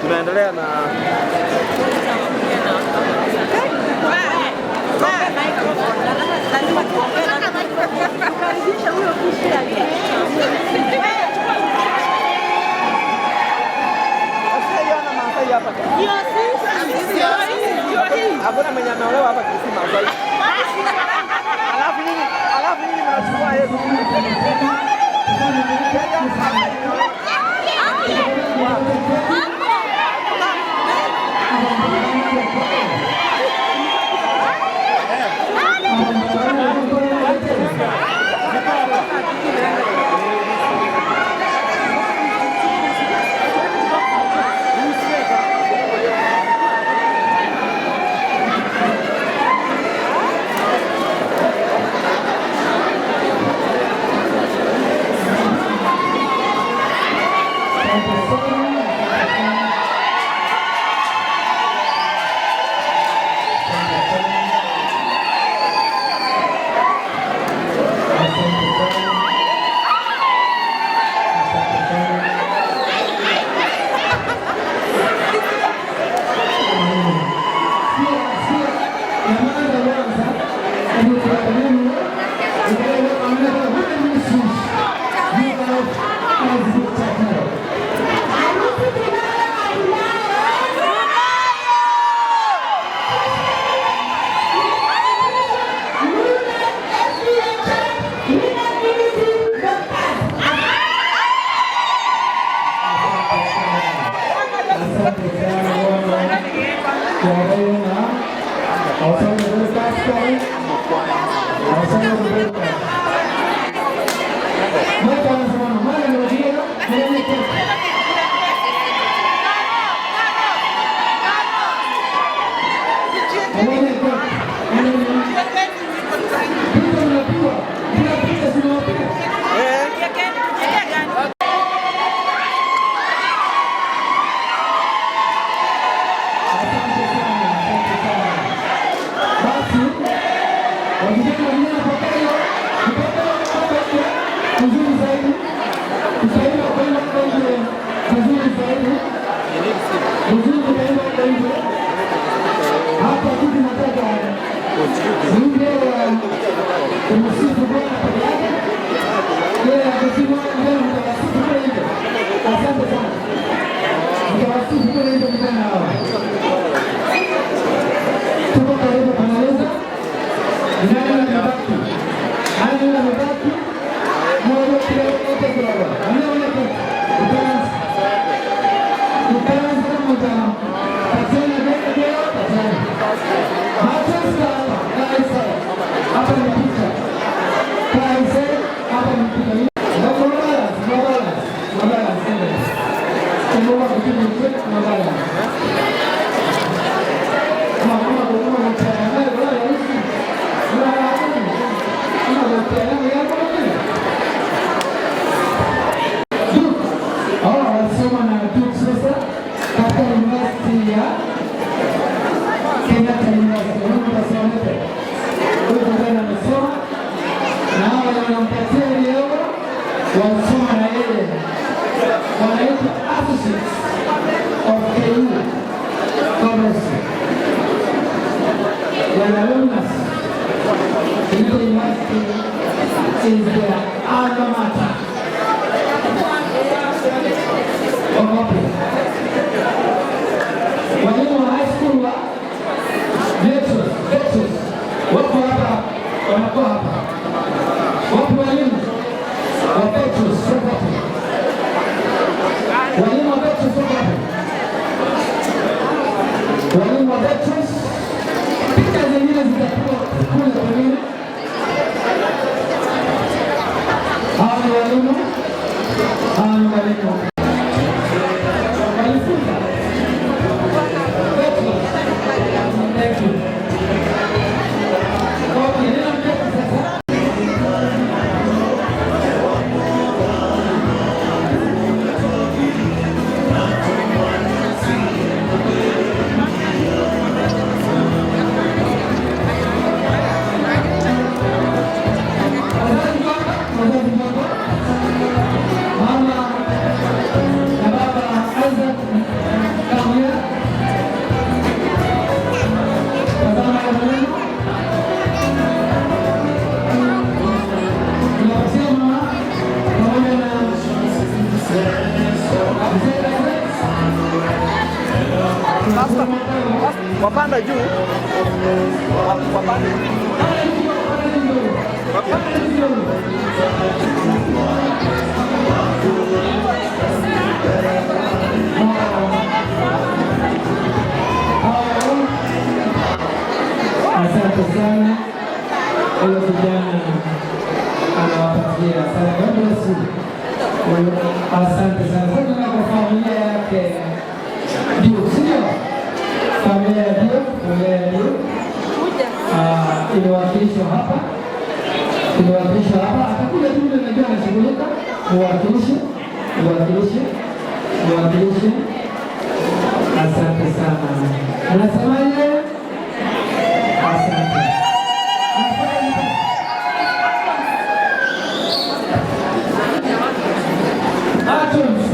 tunaendelea na hakuna mwenye ameolewa hapa kisima Masai. Alafu nyinyi mnachukua yetu. Wapanda juu. Wapanda. Asante sana. Huyo kijana anawapatia sana. Asante sana. Sasa kwa familia yake ndio sio? Familia ndio. Iliwakilishwa hapa. Atakuja tu ndio najua anashughulika. Uwakilishe. Asante sana. Anasemaje? Asante.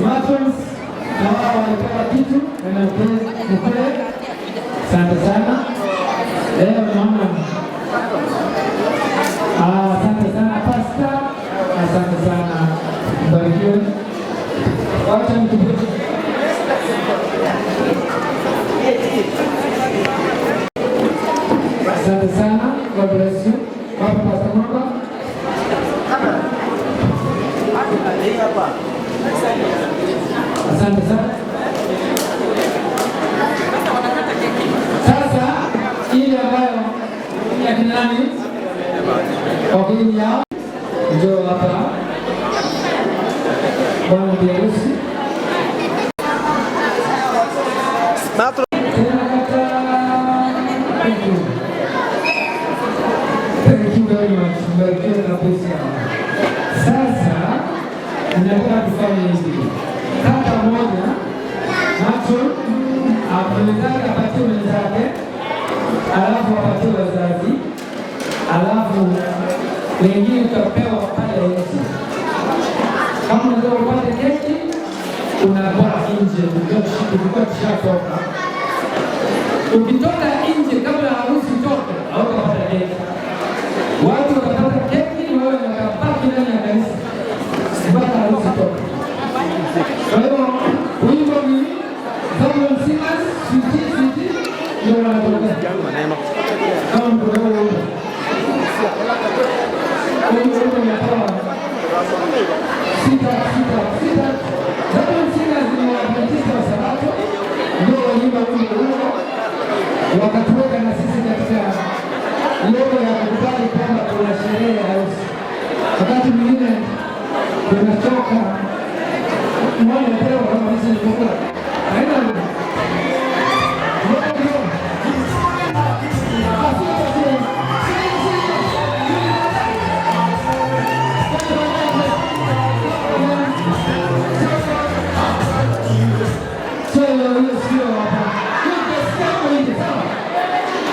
Matrons, na wao walipewa kitu na mkule. Asante sana. Leo naona. Asante sana Pastor. Asante sana. Mbarikiwe. Wacha mtupige. Asante sana. God bless you. Baba Pastor Mwamba. Asante sana. Sasa ile ambayo ya kina nani? Wakili yao njoo hapa. Bwana Biarusi. Thank you very much. Mbarikiwe kabisa. Sasa ninataka kufanya hivi. Kata moja macho mwenzake apatie mwenzake, alafu apatie wazazi, alafu wengine utapewa pale nje. Kama unataka upate keki unakuwa nje, ukitoka tushatoka. Ukitoka nje kabla harusi toke, hautapata keki. Watu watapata keki, wewe unabaki ndani ya kanisa mpaka harusi toke. Kwa hiyo wimbo ni Zion Singers, Sweetie, ndio wanatokea. Kama mtoto wao. Wimbo unatoa sita. Zion Singers ni Waadventista wa Sabato, ndio wimbo huo. Wakatuweka na sisi katika leo ya kukubali kwamba tuna sherehe ya harusi. Wakati mwingine tunatoka mwana leo kama hizi ni kukula. Haina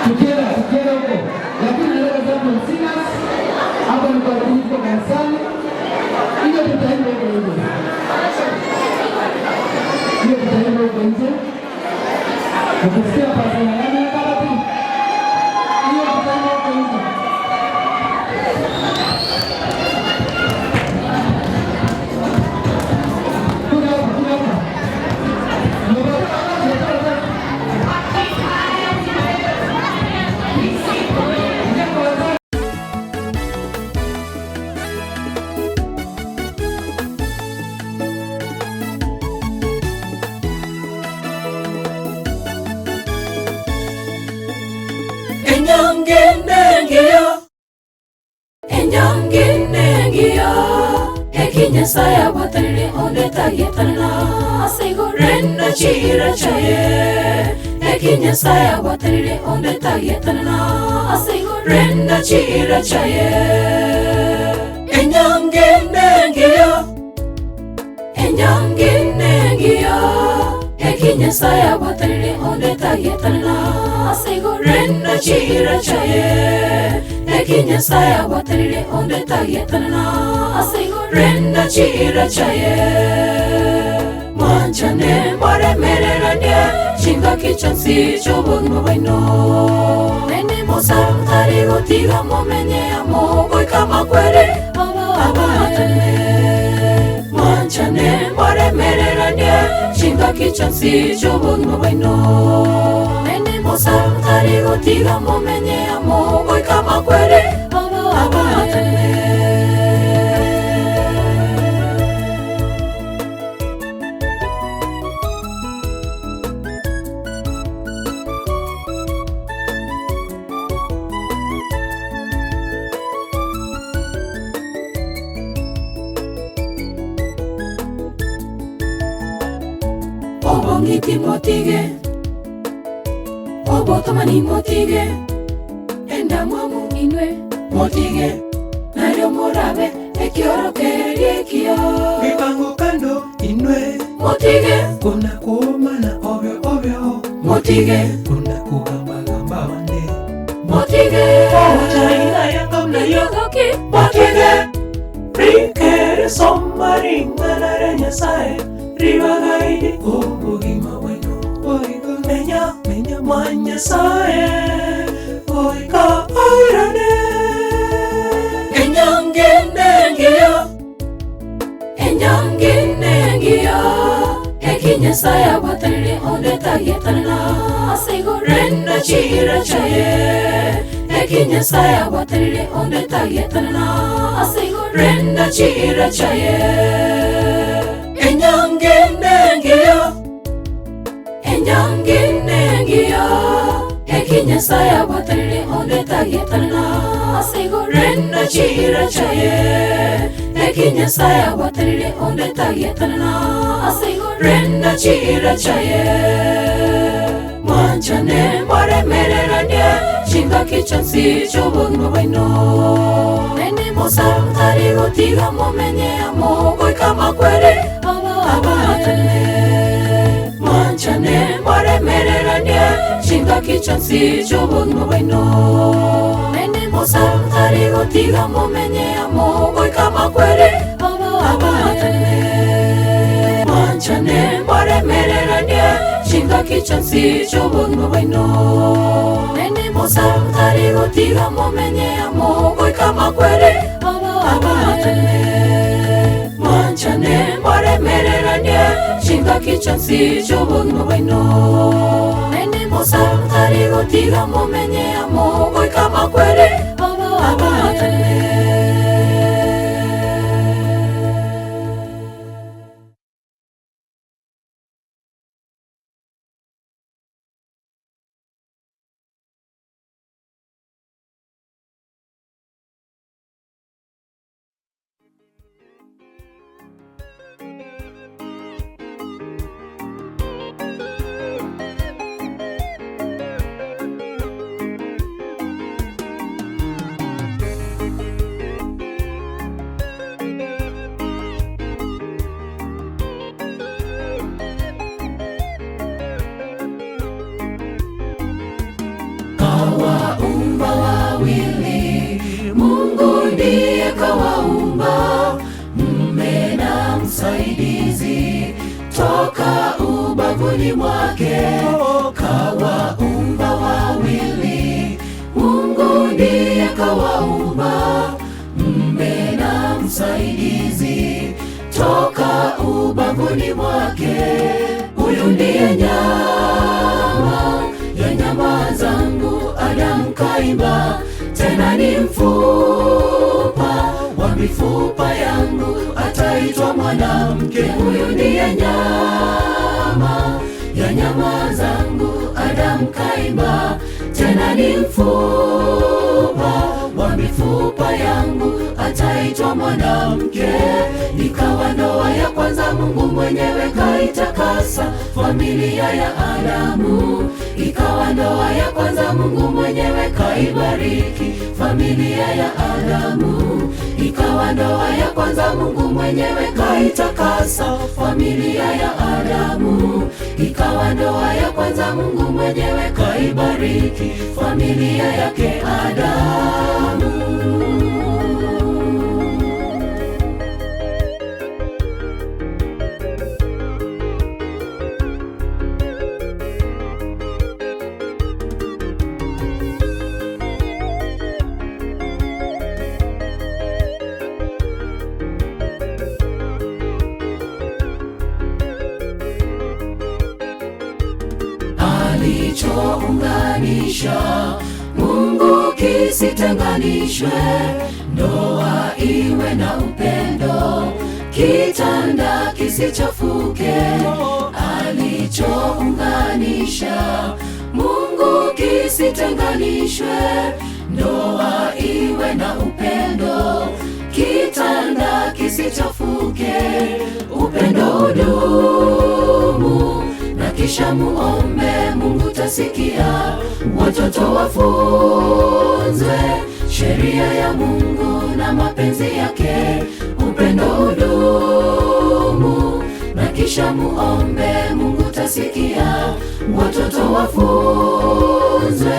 tukienda huko, lakini nataka Zion Singers hapa ni kwa kuliko kanisani, hiyo tutaenda huko nje, ukisikia pasa na yami ya kabati, hiyo tutaenda huko nje. Kuna hapa Saya watanile onde tagetana asego renda chira chaye ekinya saya watanile onde tagetana asego renda chira chaye enyange nengiyo ekinya saya watanile onde tagetana asego renda chira chaye ekinya saya watanile onde tagetana asego renda chira chaye manchane maremereranye chinga kichansi chobogno baino nene mosarutari gotiga momenye amogo kama kwere abatane manchane maremereranye chinga kichansi chobogno baino musarutari gutiga mumenye amugo kama kwere abatane Obongiti motige Obotomani motige Enda mwamu inwe motige Nario morabe Ekioro kerie kio Mipango kando inwe motige Kuna kuomana ovyo ovyo motige Kuna kugamba gamba wande motige Ocha ina yanga mna yogoki motige Rikere somaringa na renya sae Rivagaidi obugima wenu Oiga menya manya sae Oiga airane Enyanginengia Ekinya saya watarire onde tagetanana Asego renda chira chaye Ekinya saya watarire onde tagetanana Asego renda chira chaye Enyanginengia Ekinya saya watarire onde tagetanana Asego renda chira chaye Ekinya saya watarire onde tagetanana Asego renda chira chaye Manchane maremereranye Chinga kichansi chobogno baino Nene musarutari gotiga mumenye amogo kama kwere abatane Manchane maremereranye Chinga kichansi chobogno baino Nene musarutari gotiga mumenye amogo kama kwere abatane Manchane maremereranye Chinga kichansi chobogno baino Nene musarutari gotiga mumenye amogo kama kwere abatane Manchane maremereranye Chinga kichansi chobogno baino Nene musarutari gotiga mumenye amogo kama kwere abatane Kawaumba wawili, Mungu ndiye kawaumba, mume na msaidizi toka ubavuni mwake. Kawaumba wawili, Mungu ndiye kawaumba, mume na msaidizi toka ubavuni mwake. Huyu ndiye nyama ya nyama zangu, Adamu kaimba, tena ni mfupa wa mifupa yangu, ataitwa mwanamke. Huyu ndiye nyama ya nyama zangu, Adamu kaimba, tena ni mfupa wa mifupa yangu, ataitwa mwanamke. Ikawa ndoa ya kwanza, Mungu mwenyewe kaitakasa familia ya Adamu. Ikawa ndoa ya kwanza, Mungu mwenyewe kaibariki familia ya Adamu. Ikawa ndoa ya kwanza, Mungu mwenyewe kaitakasa familia ya Adamu. Ikawa ndoa ya kwanza, Mungu mwenyewe kaibariki familia yake Adamu. alichounganisha Mungu kisitenganishwe. Ndoa iwe na upendo, kitanda kisichafuke. Alichounganisha Mungu kisitenganishwe. Ndoa iwe na upendo, kitanda kisichafuke. Upendo udumu na kisha muombe, Mungu tasikia. Watoto wafunzwe sheria ya Mungu na mapenzi yake. Upendo udumu na kisha muombe, Mungu tasikia. Watoto wafunzwe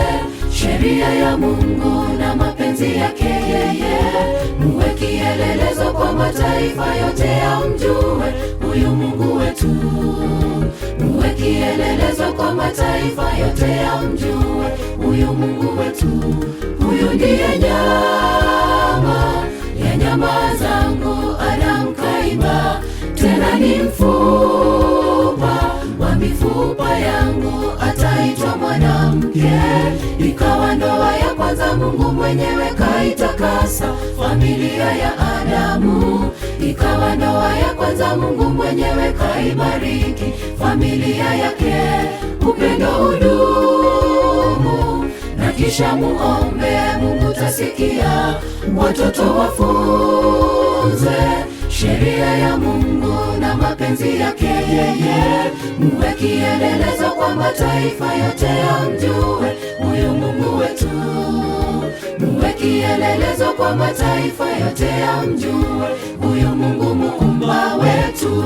sheria ya Mungu na mapenzi yake yeye. Muwe kielelezo kwa mataifa yote yamjue huyu Mungu wetu. Muwe kielelezo kwa mataifa yote yamjue huyu Mungu wetu. Huyu ndiye nyama ya nyama zangu, Adam kaiba. Tena ni mfupa wa mifupa yangu, ataitwa mwanamke. Ikawa ndoa ya kwanza, Mungu mwenyewe kaitakasa familia ya Adamu. Ikawa ndoa ya kwanza, Mungu mwenyewe kaibariki familia yake. Upendo udumu na kisha muombe, Mungu tasikia. Watoto wafunzwe sheria ya Mungu na mapenzi yake yeye. Muwe kielelezo kwa mataifa yote yamjue huyu Mungu wetu. Muwe kielelezo kwa mataifa yote yamjue huyu Mungu muumba wetu.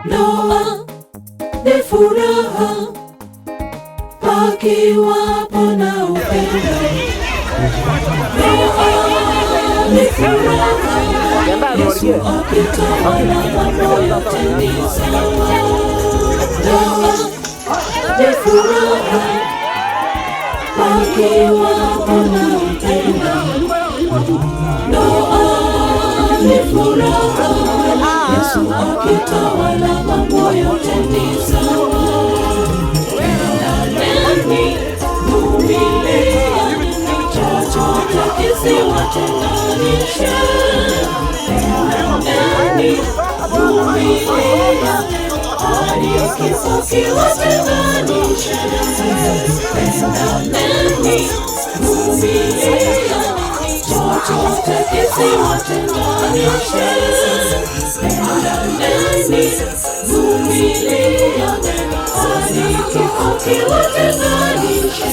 Ndoa ni furaha pakiwapo na upendo. Ndoa ni furaha, Yesu akitawala mambo yote ni sawa. Ndoa ni furaha pakiwapo na upendo. Ndoa ni furaha, Yesu akitawala mambo yote ni sawa. Pendaneni, vumilieni, chochote kisiwatenganishe. Pendaneni, vumilieni, hadi kifo kiwatenganishe. Pendaneni, vumilieni, chochote kisiwatenganishe. Pendaneni, vumilieni, hadi kifo kiwatenganishe.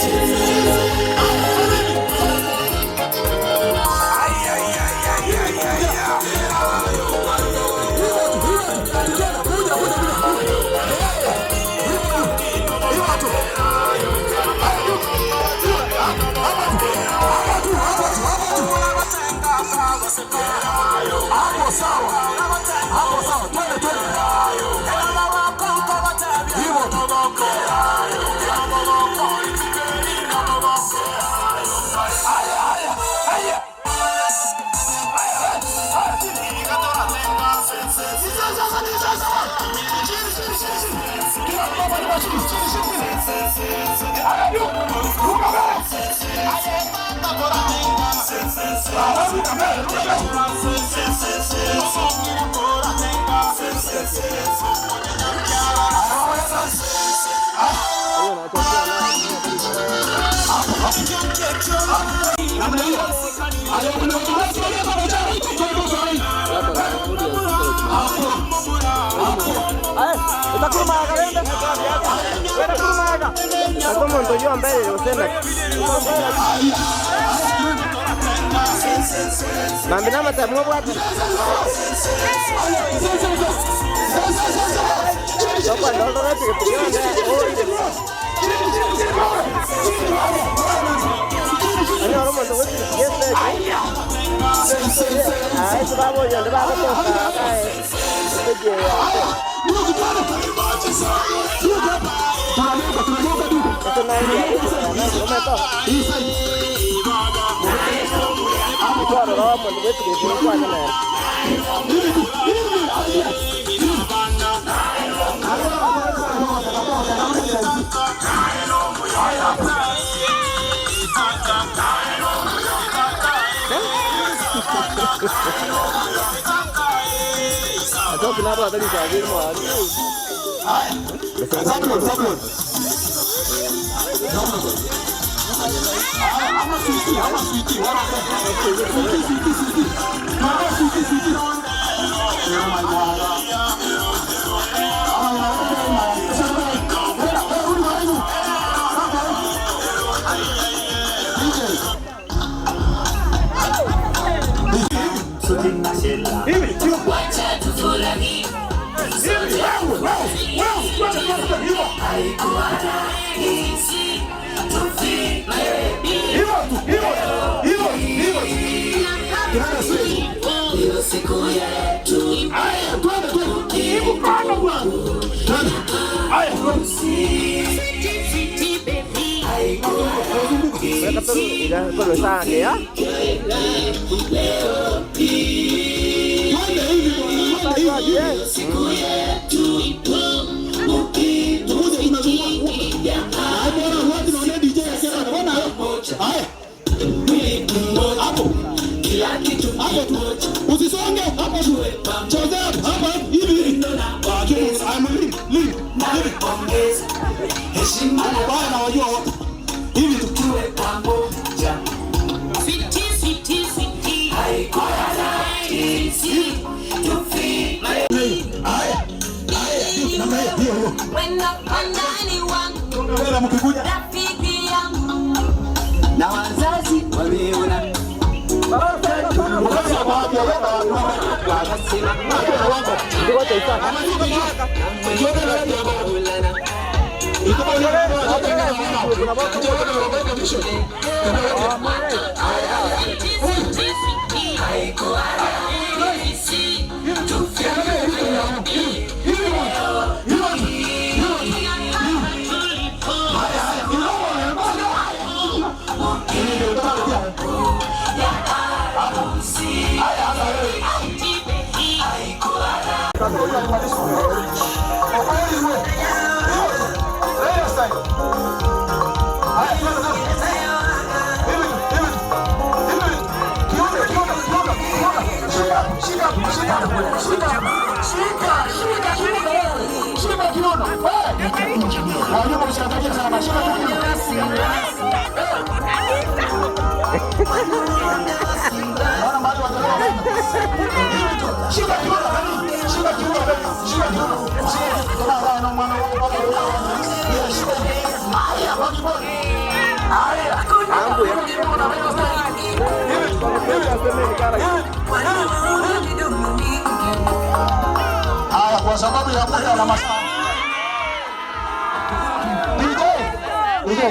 Cuando babo yende babo toka kae. Teje ya. Atau kenapa tadi saya mau berusaha ya. Usisonge hapa tu. Cheza hapa hivi. Heshima baya na wajua wote. Hivi tukiwe pamoja. Siti siti siti. Haiko rahisi. Tufi. Haya. Namna hiyo. Wewe mkikuja. Rafiki yangu. Na wazazi wameona. Haya, kwa sababu ya muda na masaa. Ndio. Ndio.